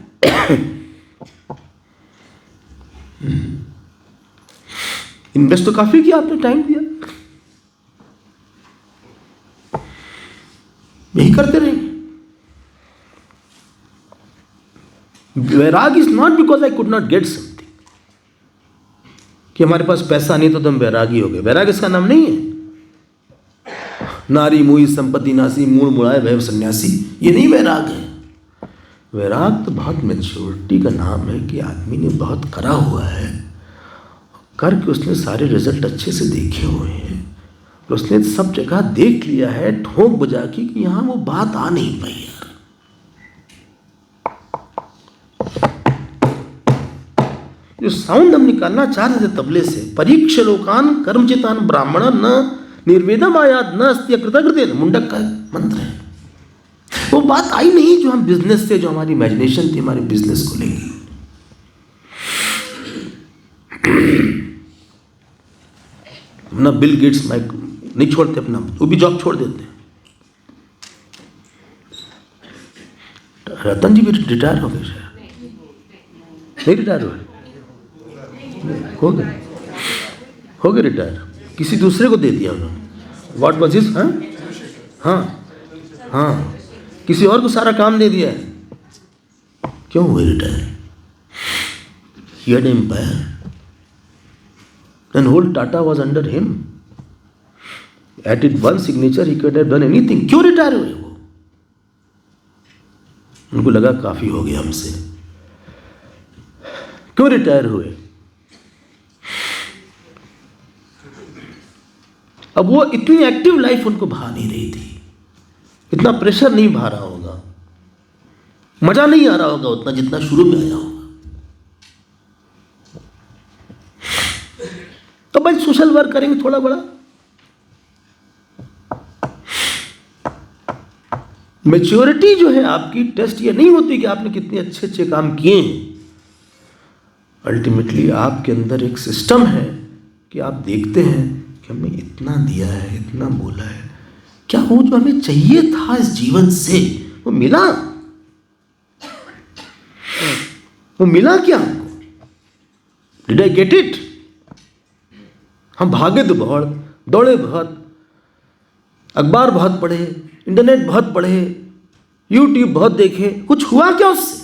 इन्वेस्ट तो काफी किया आपने, टाइम दिया, यही करते रहे। वैराग is not because I could not get something, कि हमारे पास पैसा नहीं तो तुम वैरागी हो गए। वैराग इसका नाम नहीं है। नारी मुई संपत्ति नासी, मूल मुड़ाए भय सन्यासी, ये नहीं वैराग है। वैराग तो बहुत मैच्योरिटी का नाम है कि आदमी ने बहुत करा हुआ है, करके उसने सारे रिजल्ट अच्छे से देखे हुए हैं, और उसने सब जगह देख लिया है ठोंक बजा के कि यहां वो बात आ नहीं पाई यार। जो साउंड हम निकालना चाह रहे थे तबले से, परीक्ष लोकान कर्मचितान ब्राह्मण न निर्वेदम आयाद न अस्त्य कृतकृत्य, मुंडक का मंत्र है। वो बात आई नहीं जो हम बिजनेस से, जो हमारी इमेजिनेशन थी हमारे बिजनेस को लेके। अपना बिल गेट्स माइक नहीं छोड़ते, अपना वो भी जॉब छोड़ देते हैं। रतन जी भी रिटायर हो गए शायद, नहीं रिटायर हुए, हो गए रिटायर, किसी दूसरे को दे दिया उन्होंने। व्हाट वाज हिज, हाँ, किसी और को सारा काम दे दिया है। क्यों हुए retire? He had empire and whole Tata was under him. At it one signature he could have done anything. क्यों रिटायर हुए वो? उनको लगा काफी हो गया हमसे। क्यों रिटायर हुए? अब वो इतनी एक्टिव लाइफ उनको भा नहीं रही थी, इतना प्रेशर नहीं भा रहा होगा, मजा नहीं आ रहा होगा उतना जितना शुरू में आया होगा। तो भाई सोशल वर्क करेंगे थोड़ा बड़ा। मैच्योरिटी जो है आपकी, टेस्ट ये नहीं होती कि आपने कितने अच्छे अच्छे काम किए हैं। अल्टीमेटली आपके अंदर एक सिस्टम है कि आप देखते हैं कि हमने इतना दिया है, इतना बोला है, क्या वो जो हमें चाहिए था इस जीवन से वो मिला? वो मिला क्या हमको? Did I get it? हम भागे तो बहुत, दौड़े बहुत, अखबार बहुत पढ़े, इंटरनेट बहुत पढ़े, यूट्यूब बहुत देखे, कुछ हुआ क्या उससे?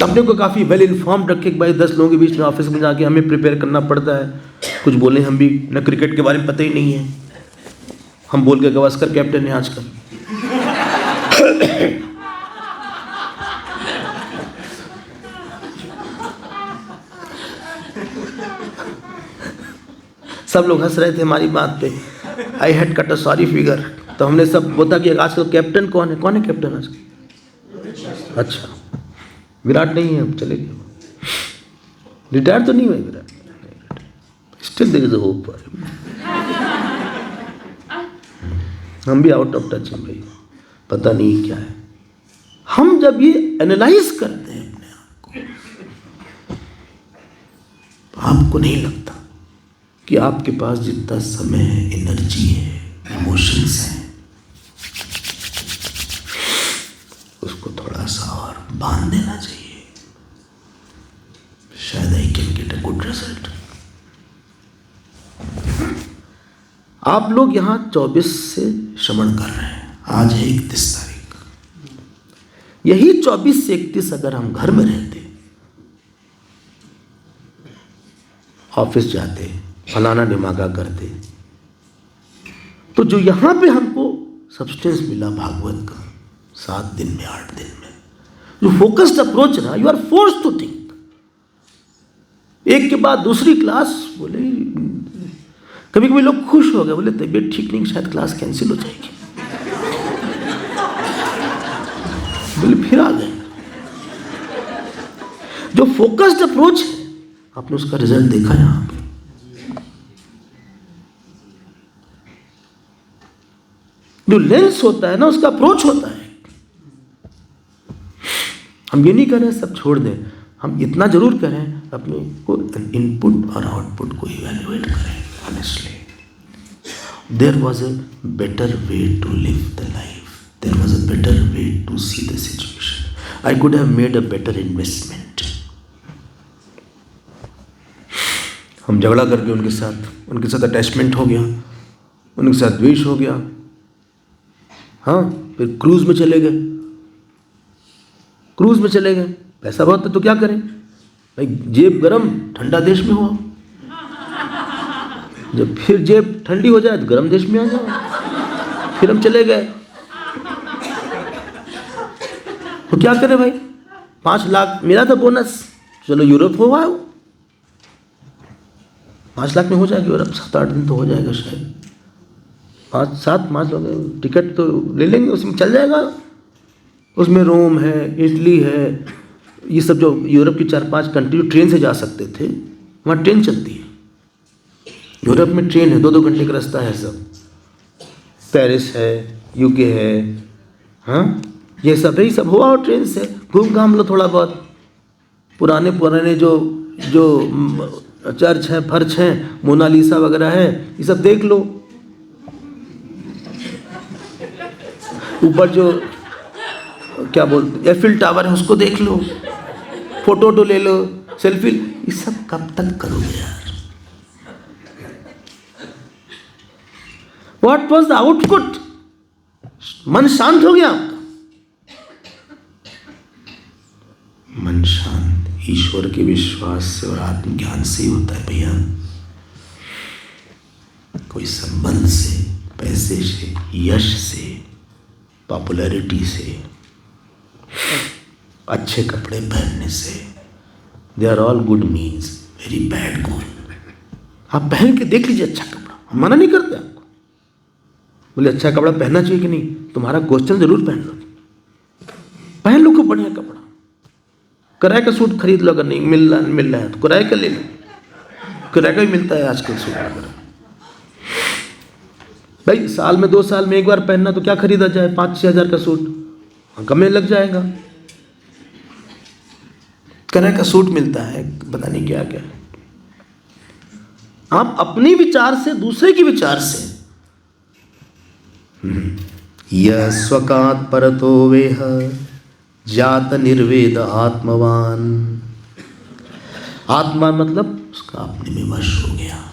अपने को काफ़ी वेल इन्फॉर्म्ड रखे कि भाई 10 लोगों के बीच में ऑफिस में जाके हमें प्रिपेयर करना पड़ता है, कुछ बोले हम भी, न क्रिकेट के बारे में पता ही नहीं है, हम बोल के गवास्कर कैप्टन है आजकल। सब लोग हंस रहे थे हमारी बात पे। I had cut a sorry figure. तो हमने सब बोला कि आजकल कैप्टन कौन है कैप्टन आजकल? अच्छा, विराट नहीं है, अब चले गए, रिटायर तो नहीं हुए Virat, still there is a hope for him. हम भी आउट ऑफ टच हैं भाई, पता नहीं क्या है। हम जब ये एनालाइज करते हैं अपने आप को, तो आपको नहीं लगता कि आपके पास जितना समय है, एनर्जी है, इमोशंस हैं, उसको थोड़ा सा और बांध देना चाहिए, शायद I can get a good result. आप लोग यहाँ 24 से श्रवण कर रहे हैं, आज है 31 तारीख। यही 24 से 31 अगर हम घर में रहते, ऑफिस जाते, फलाना डिमागा करते, तो जो यहाँ पे हमको सब्सटेंस मिला भागवत का 7 दिन में, 8 दिन में, जो फोकस्ड अप्रोच रहा, you are forced to think. एक के बाद दूसरी क्लास, बोले कभी कभी लोग खुश हो गए, बोले तबीयत ठीक नहीं, शायद क्लास कैंसिल हो जाएगी, बोले फिर आ गए। जो फोकस्ड अप्रोच है, आपने उसका रिजल्ट देखा यहां पे। जो लेंस होता है ना, उसका अप्रोच होता है। हम ये नहीं करें सब छोड़ दें, हम इतना जरूर करें अपने को इनपुट और आउटपुट को इवैल्यूएट करें। Honestly, there was a better way to live the life. There was a better way to see the situation. I could have made a better investment. हम झगड़ा करके उनके साथ अटैचमेंट हो गया, उनके साथ द्वेष हो गया, हाँ, फिर क्रूज में चले गए, पैसा बहुत है तो क्या करें भाई, जेब गरम, ठंडा देश में हुआ, जब फिर जेब ठंडी हो जाए तो गर्म देश में आ जाओ, फिर हम चले गए। तो क्या करें भाई, 5 लाख मिला था बोनस, चलो यूरोप हो आओ, 5 लाख में हो जाएगा यूरोप, 7-8 दिन तो हो जाएगा शायद, 5 लोग टिकट तो ले लेंगे, उसमें चल जाएगा। उसमें रोम है, इटली है, ये सब जो यूरोप की 4-5 कंट्री ट्रेन से जा सकते थे, वहाँ ट्रेन चलती है। यूरोप में ट्रेन है, 2-2 घंटे का रास्ता है सब। पेरिस है, यूके है, हाँ, ये सब है, सब हुआ और ट्रेन से घूम घाम लो थोड़ा बहुत। पुराने जो चर्च हैं, फर्च हैं, मोनालिसा वगैरह है, ये सब देख लो। ऊपर जो क्या बोलते एफिल टावर है, उसको देख लो, फोटो ले लो, सेल्फी, ये सब कब तक करोगे यार? What was the output? मन शांत हो गया आपका, मन शांत ईश्वर के विश्वास से और आत्मज्ञान से ही होता है भैया। कोई संबंध से, पैसे से, यश से, पॉपुलैरिटी से, अच्छे कपड़े पहनने से, they are all good means, very bad goal. आप पहन के देख लीजिए अच्छा कपड़ा, हम मना नहीं करते आपको, बोले अच्छा कपड़ा पहनना चाहिए कि नहीं, तुम्हारा क्वेश्चन जरूर पहन लो खूब बढ़िया कपड़ा। किराए का सूट खरीद लो, अगर नहीं मिल रहा है तो किराए का ले लो, किराए का भी मिलता है आजकल सूट वगैरह। भाई साल में 2 साल में एक बार पहनना तो क्या खरीदा जाए, 5-6 हज़ार का सूट कम में लग जाएगा। किराए का सूट मिलता है, पता नहीं क्या क्या। आप अपनी विचार से, दूसरे की विचार से, यह स्वकात परतो वेह जात निर्वेद आत्मवान। आत्मा मतलब उसका अपने में वश हो गया।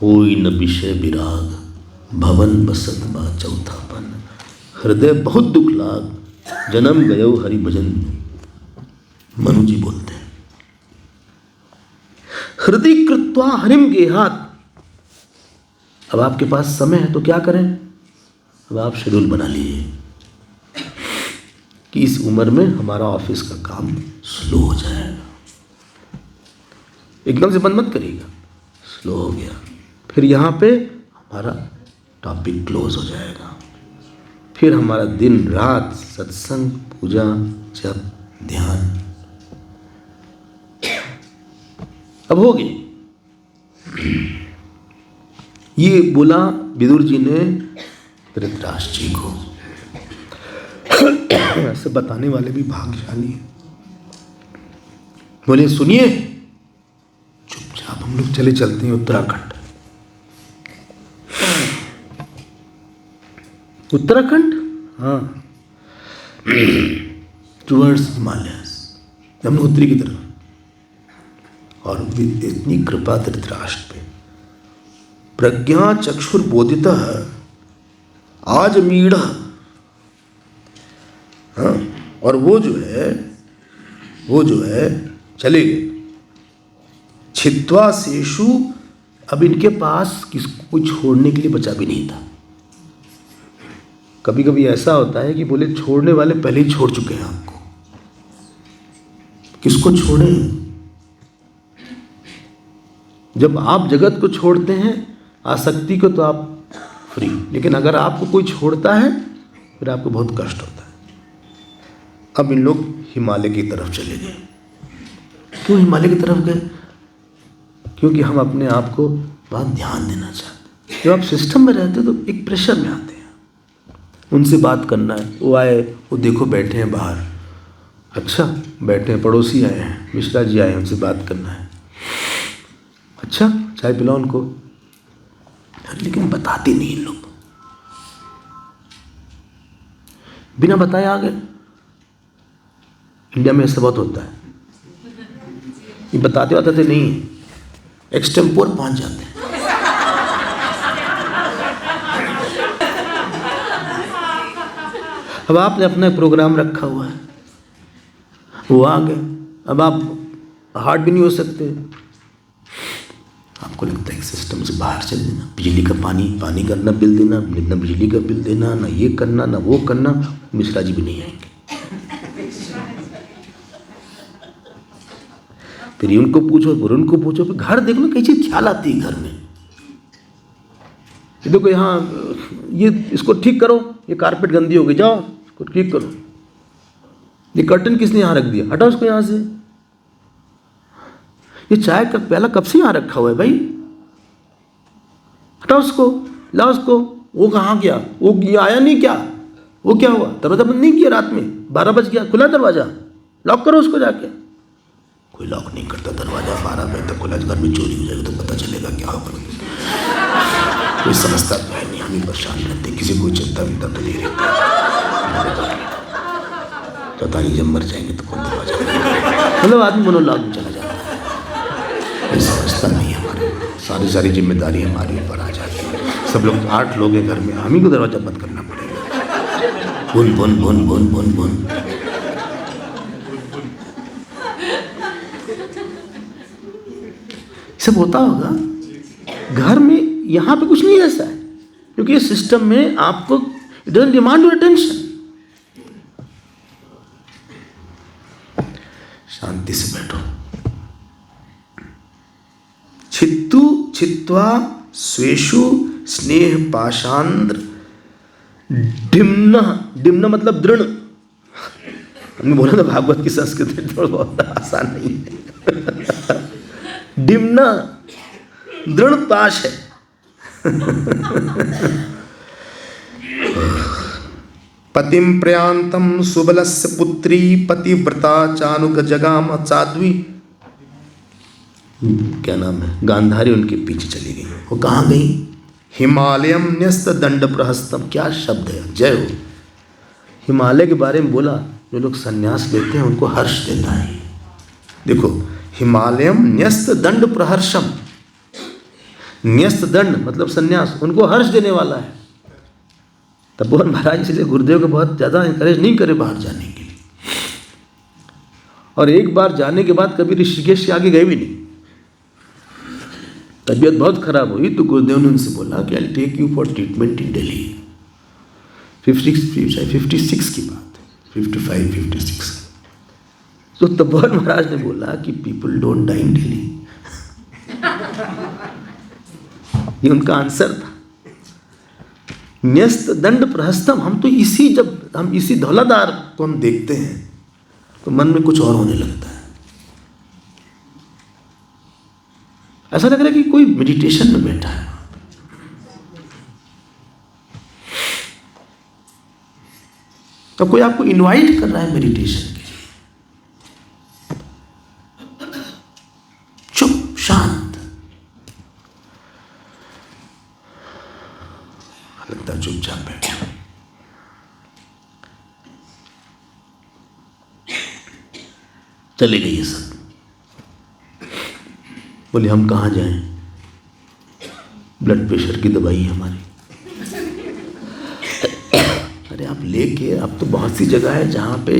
होई न विषय विराग, भवन बसत बा चौथापन। हृदय बहुत दुख लाग, जन्म गयो हरि भजन। मनु जी बोलते हैं, हृदय कृत्वा हरिम गेहात। अब आपके पास समय है तो क्या करें, अब आप शेड्यूल बना लीजिए कि इस उम्र में हमारा ऑफिस का काम स्लो हो जाएगा। एकदम से बंद मत करिएगा, स्लो हो गया, फिर यहाँ पे हमारा टॉपिक क्लोज हो जाएगा, फिर हमारा दिन रात सत्संग, पूजा, जप, ध्यान। अब हो गई। ये बोला विदुर जी ने धृतराष्ट्र जी को। ऐसे बताने वाले भी भाग्यशाली हैं। बोले सुनिए, चुपचाप हम लोग चले चलते हैं उत्तराखंड। उत्तराखंड, हाँ, टुवर्ड्स हिमालयस, यमुनोत्री की तरफ। और इतनी कृपा धृतराष्ट्र पे, प्रज्ञा चक्षुर्बोधितः आजमीढ़। हाँ, और वो जो है चले गए। छित्वा शेषु, अब इनके पास किसको कोई छोड़ने के लिए बचा भी नहीं था। कभी कभी ऐसा होता है कि बोले छोड़ने वाले पहले ही छोड़ चुके हैं आपको, किसको छोड़े। जब आप जगत को छोड़ते हैं, आसक्ति को, तो आप फ्री, लेकिन अगर आपको कोई छोड़ता है फिर आपको बहुत कष्ट होता है। अब इन लोग हिमालय की तरफ चले गए। क्यों हिमालय की तरफ गए? क्योंकि हम अपने आप को बहुत ध्यान देना चाहते हैं। जब आप सिस्टम में रहते हो तो एक प्रेशर में आते हैं, उनसे बात करना है। वो आए, वो देखो बैठे हैं बाहर, अच्छा बैठे हैं, पड़ोसी आए हैं, मिश्रा जी आए हैं, उनसे बात करना है, अच्छा चाय पिलाओ उनको। लेकिन बताते नहीं लोग, बिना बताए आ गए। इंडिया में ऐसा बहुत होता है, ये बताते नहीं, एक्सटेम्पोर पहुंच जाते हैं। अब आपने अपना प्रोग्राम रखा हुआ है, वो आ गए, अब आप हार्ड भी नहीं हो सकते। आपको लगता है कि सिस्टम से बाहर चल देना, बिजली का पानी का ना बिल देना, ना बिजली का बिल देना, ना ये करना ना वो करना, मिश्रा जी भी नहीं आएंगे। फिर उनको पूछो, फिर उनको पूछो, फिर घर देखो ना, कई चीज ख्याल आती है घर में। ये देखो यहाँ, ये इसको ठीक करो, ये कारपेट गंदी हो गई, जाओ इसको ठीक करो। ये कर्टन किसने यहाँ रख दिया, हटाओ इसको यहाँ से। ये चाय का प्याला कब से यहाँ रखा हुआ है भाई, हटाओ उसको, लाओ उसको। वो कहाँ गया, वो आया नहीं क्या, वो क्या हुआ, दरवाजा बंद नहीं किया रात में, 12 बज गया, खुला दरवाजा, लॉक करो उसको जाके। कोई लॉक नहीं करता दरवाजा, 12 बजे तक खुला, घर में चोरी हो जाएगी तो पता चलेगा क्या होगा। कोई समझता तो है नहीं, हम ही परेशान रहते, किसी को चिंता विंता तो नहीं रहती। पता नहीं जब मर जाएंगे तो कौन दरवाजा, मतलब आदमी मोनोलॉग में चला जाता है, कोई समझता नहीं। हमारे सारी जिम्मेदारी हमारी ऊपर आ जाती है। सब लोग 8 लोग हैं घर में, हम ही को दरवाजा बंद करना पड़ेगा। बुन बुन बुन बुन बुन बुन। सब होता होगा घर में, यहाँ पे कुछ नहीं ऐसा है, क्योंकि इस सिस्टम में आपको it doesn't demand your attention. शांति से बैठो। छित्वा स्वेषु स्नेह पाशांद्र डिम्न मतलब दृढ़। हमने बोला था भागवत की संस्कृत थोड़ा बहुत आसान नहीं है। डिम्न दृढ़ पाश है। पतिम प्रयांतम सुबलस्य पुत्री पतिव्रता चानुग जगाम साध्वी। क्या नाम है, गांधारी उनके पीछे चली गई। वो कहाँ गई? हिमालयम न्यस्त दंड प्रहस्तम। क्या शब्द है, जय हो। हिमालय के बारे में बोला, जो लोग संन्यास लेते हैं उनको हर्ष देता है। देखो, हिमालयम न्यस्त दंड प्रहर्षम, न्यस्त दंड मतलब संन्यास, उनको हर्ष देने वाला है। तपोवन महाराज इसलिए गुरुदेव को बहुत ज़्यादा इंकरेज नहीं करे बाहर जाने के लिए, और एक बार जाने के बाद कभी ऋषिकेश के आगे गए भी नहीं। तबीयत बहुत खराब हुई तो गुरुदेव ने उनसे बोला कि I take you for treatment in Delhi. 56 की बात है, 55-56। तो तपोवन महाराज ने बोला कि पीपल डोंट डाई इन दिल्ली। ये उनका आंसर था। न्यस्त दंड प्रहस्तम, हम तो जब हम इसी धौलाधार को हम देखते हैं तो मन में कुछ और होने लगता है। ऐसा लग रहा है कि कोई मेडिटेशन में बैठा है। तो कोई आपको इनवाइट कर रहा है मेडिटेशन के लिए। चुप शांत, लगता चुपचाप बैठे। चले गए ये सब। बोले हम कहाँ जाएं, ब्लड प्रेशर की दवाई है हमारी। अरे आप लेके, अब तो बहुत सी जगह है जहाँ पे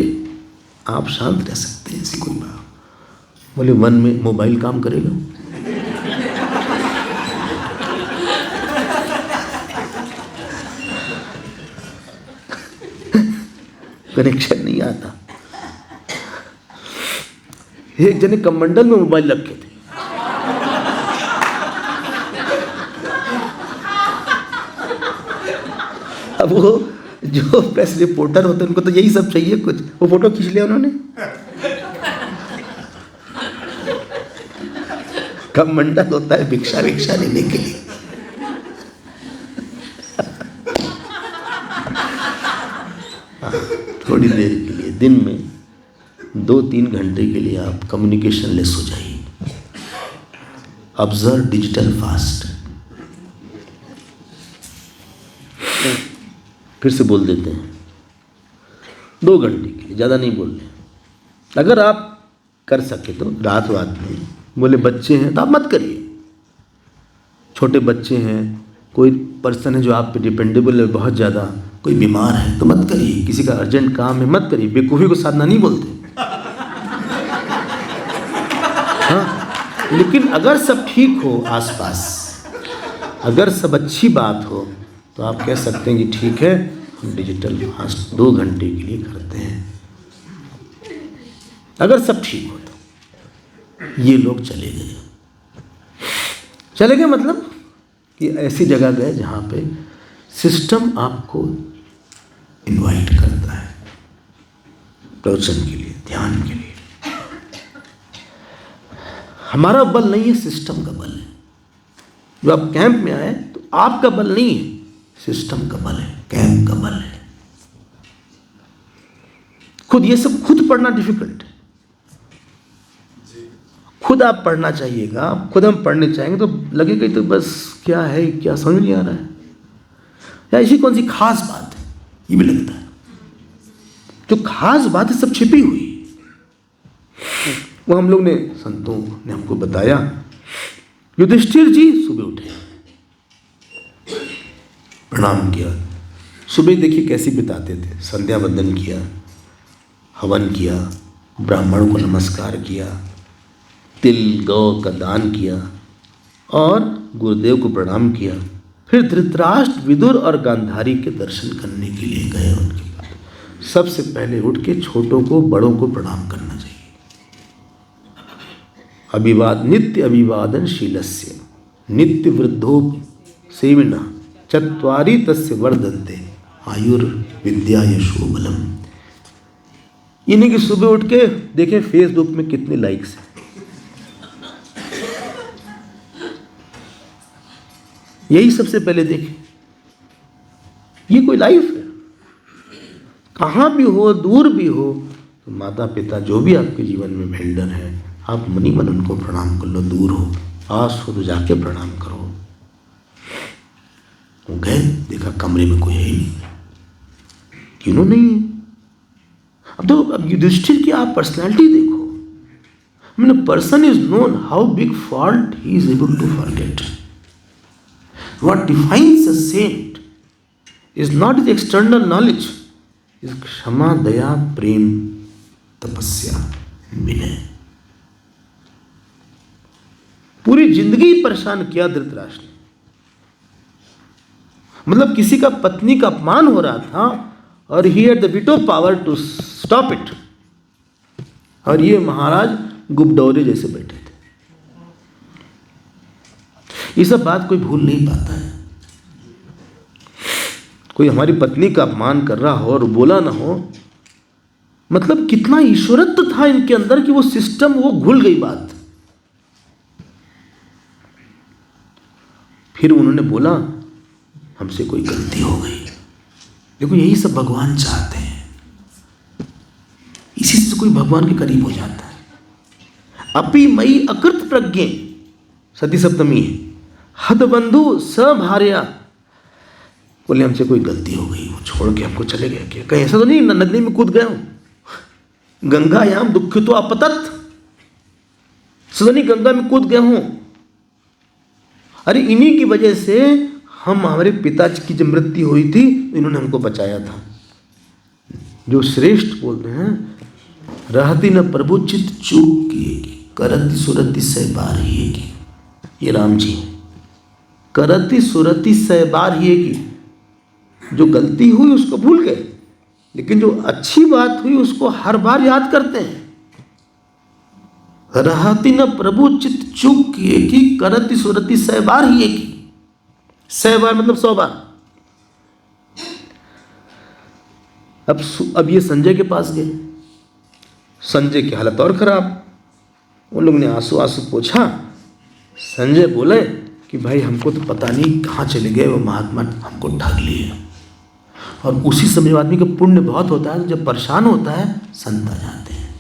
आप शांत रह सकते हैं, ऐसी कोई बात। बोले वन में मोबाइल काम करेगा? कनेक्शन नहीं आता। एक जने कमंडल में मोबाइल रखे थे, अब वो जो प्रेस रिपोर्टर होते हैं उनको तो यही सब चाहिए कुछ, वो फोटो खींच लिया उन्होंने। कमंडल होता है भिक्षा लेने के लिए। थोड़ी देर के लिए दिन में 2-3 घंटे के लिए आप कम्युनिकेशन लेस हो जाइए। Observe digital fast. फिर से बोल देते हैं 2 घंटे के लिए, ज़्यादा नहीं बोल रहे। अगर आप कर सके तो रात में। बोले बच्चे हैं तो आप मत करिए, छोटे बच्चे हैं, कोई पर्सन है जो आप पे डिपेंडेबल है बहुत ज़्यादा, कोई बीमार है तो मत करिए, किसी का अर्जेंट काम है मत करिए। बेवकूफ़ी को साधना नहीं बोलते। हाँ, लेकिन अगर सब ठीक हो आसपास, अगर सब अच्छी बात हो तो आप कह सकते हैं कि ठीक है हम डिजिटल फास्ट 2 घंटे के लिए करते हैं। अगर सब ठीक हो तो। ये लोग चले गए मतलब कि ऐसी जगह गए जहाँ पे सिस्टम आपको इनवाइट करता है प्रवचन के लिए, ध्यान के लिए। हमारा बल नहीं है, सिस्टम का बल है। जो आप कैंप में आए तो आपका बल नहीं है, सिस्टम का बल है, कैंप का बल है। खुद ये सब खुद पढ़ना डिफिकल्ट है। खुद आप पढ़ना चाहिएगा, खुद हम पढ़ने चाहेंगे तो लगेगा तो बस क्या है, क्या समझ नहीं आ रहा है, या ऐसी कौन सी खास बात है, ये भी लगता है। जो खास बात है सब छिपी हुई, वो हम लोग ने, संतों ने हमको बताया। युधिष्ठिर जी सुबह उठे, प्रणाम किया। सुबह देखिए कैसी बिताते थे, संध्या वंदन किया, हवन किया, ब्राह्मणों को नमस्कार किया, तिल गौ का दान किया और गुरुदेव को प्रणाम किया। फिर धृतराष्ट्र, विदुर और गांधारी के दर्शन करने के लिए गए। उनके बाद सबसे पहले उठ के छोटों को बड़ों को प्रणाम करना चाहिए। नित्य अभिवादनशीलस्य नित्य वृद्धो सेविना चत्वारि तस्य वर्धन्ते आयुर्विद्या यशो बलम। इन्हीं की सुबह उठ के देखें फेसबुक में कितने लाइक्स हैं। यही सबसे पहले देखें। ये कोई लाइफ है? कहाँ भी हो, दूर भी हो, तो माता पिता जो भी आपके जीवन में मेल्डर है, आप मनी मन उनको प्रणाम कर लो। दूर हो, पास हो तो जाके प्रणाम करो। वो गए, देखा कमरे में कोई है ही नहीं, तीनों नहीं है। अब युधिष्ठिर की आप पर्सनैलिटी देखो। When a person is known how big fault he is able to forget. What defines a saint is not his external knowledge, is क्षमा, दया, प्रेम, तपस्या, विनय। पूरी जिंदगी परेशान किया धृतराष्ट्र ने। मतलब किसी का पत्नी का अपमान हो रहा था और he had the veto power to stop it, और ये महाराज गुबडौरे जैसे बैठे थे। ये सब बात कोई भूल नहीं पाता है। कोई हमारी पत्नी का अपमान कर रहा हो और बोला ना हो, मतलब कितना ईश्वरत्व था इनके अंदर कि वो सिस्टम, वो घुल गई बात। फिर उन्होंने बोला हमसे कोई गलती हो गई। देखो यही सब भगवान चाहते हैं, इसी से कोई भगवान के करीब हो जाता है। अपि मई अकृत प्रज्ञे, सती सप्तमी है, हद बंधु सभार्या, बोले हमसे कोई गलती हो गई, वो छोड़ के हमको चले गए क्या? कहीं ऐसा तो नहीं नदी में कूद गए हो? गंगायाम दुःखितो अपतत, सदनी गंगा में कूद गए हूं। अरे इन्हीं की वजह से हम, हमारे पिताजी की जब मृत्यु हुई थी इन्होंने हमको बचाया था। जो श्रेष्ठ बोलते हैं, रहती न प्रभु चित चूक किएगी, करती सुरति सहबार ही की। ये राम जी, करती सुरति सहबार ही की। जो गलती हुई उसको भूल गए, लेकिन जो अच्छी बात हुई उसको हर बार याद करते हैं। रहती न प्रभु चित चूक किए की, करती सुरति सहबार ही की। 100 बार मतलब 100 बार। अब ये संजय के पास गए, संजय की हालत और खराब। उन लोगों ने आंसू आंसू पूछा। संजय बोले कि भाई हमको तो पता नहीं कहाँ चले गए वो महात्मा, हमको ठग लिए। और उसी समय आदमी का पुण्य बहुत होता है, जब परेशान होता है संत आ जाते हैं।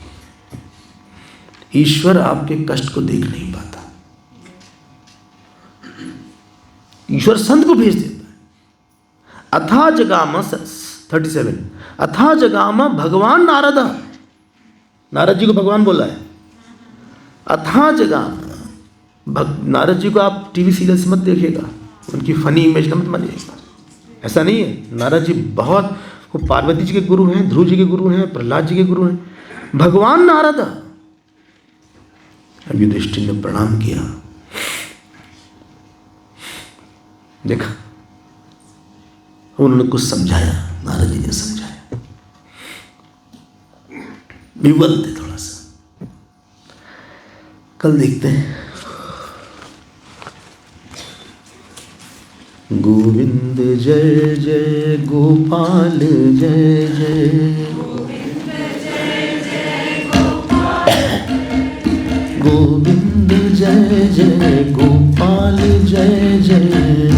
ईश्वर आपके कष्ट को देख नहीं पाता, ईश्वर संत को भेज देता है। अथा जगामा 37, अथा जगामा भगवान नारद, नारद जी को भगवान बोला है। अथा जगामा, नारद जी को आप टीवी सीरियल से मत देखिएगा, उनकी फनी इमेज मत मानिएगा, ऐसा नहीं है। नारद जी बहुत, वो पार्वती जी के गुरु हैं, ध्रुव जी के गुरु हैं, प्रहलाद जी के गुरु हैं। भगवान नारद। अब युधिष्ठिर ने प्रणाम किया, देखा उन्होंने कुछ समझाया, नारद जी ने समझाया, विवल थे थोड़ा सा। कल देखते हैं। गोविंद जय जय गोपाल जय जय, गोविंद जय जय गोपाल जय जय,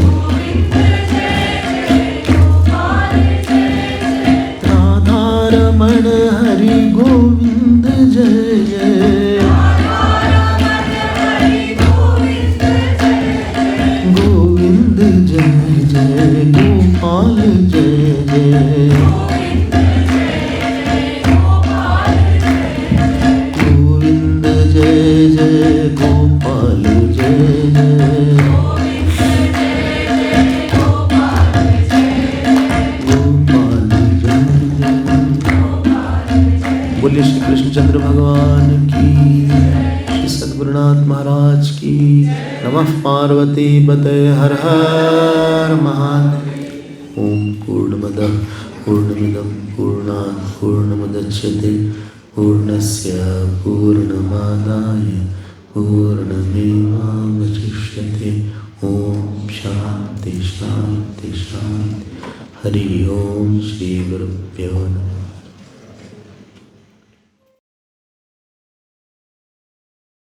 राधा रमण हरि गोविंद जय जय, गोविंद जय जय गोपाल जय जय, गोविंद जय जय गोपाल जय जय, गोपाल जय जय। बोलिए श्री कृष्णचंद्र भगवान की, श्री सद्गुरुनाथ महाराज की। नमः पार्वती पते हर हर महादेव। ओम पूर्णमदः पूर्णमिदं पूर्णात् पूर्णमुदच्यते, पूर्णस्य पूर्णमादाय पूर्णमेवावशिष्यते। ओम शांति शांति शांति। हरि ओम। श्री गुरुभ्यो नमः।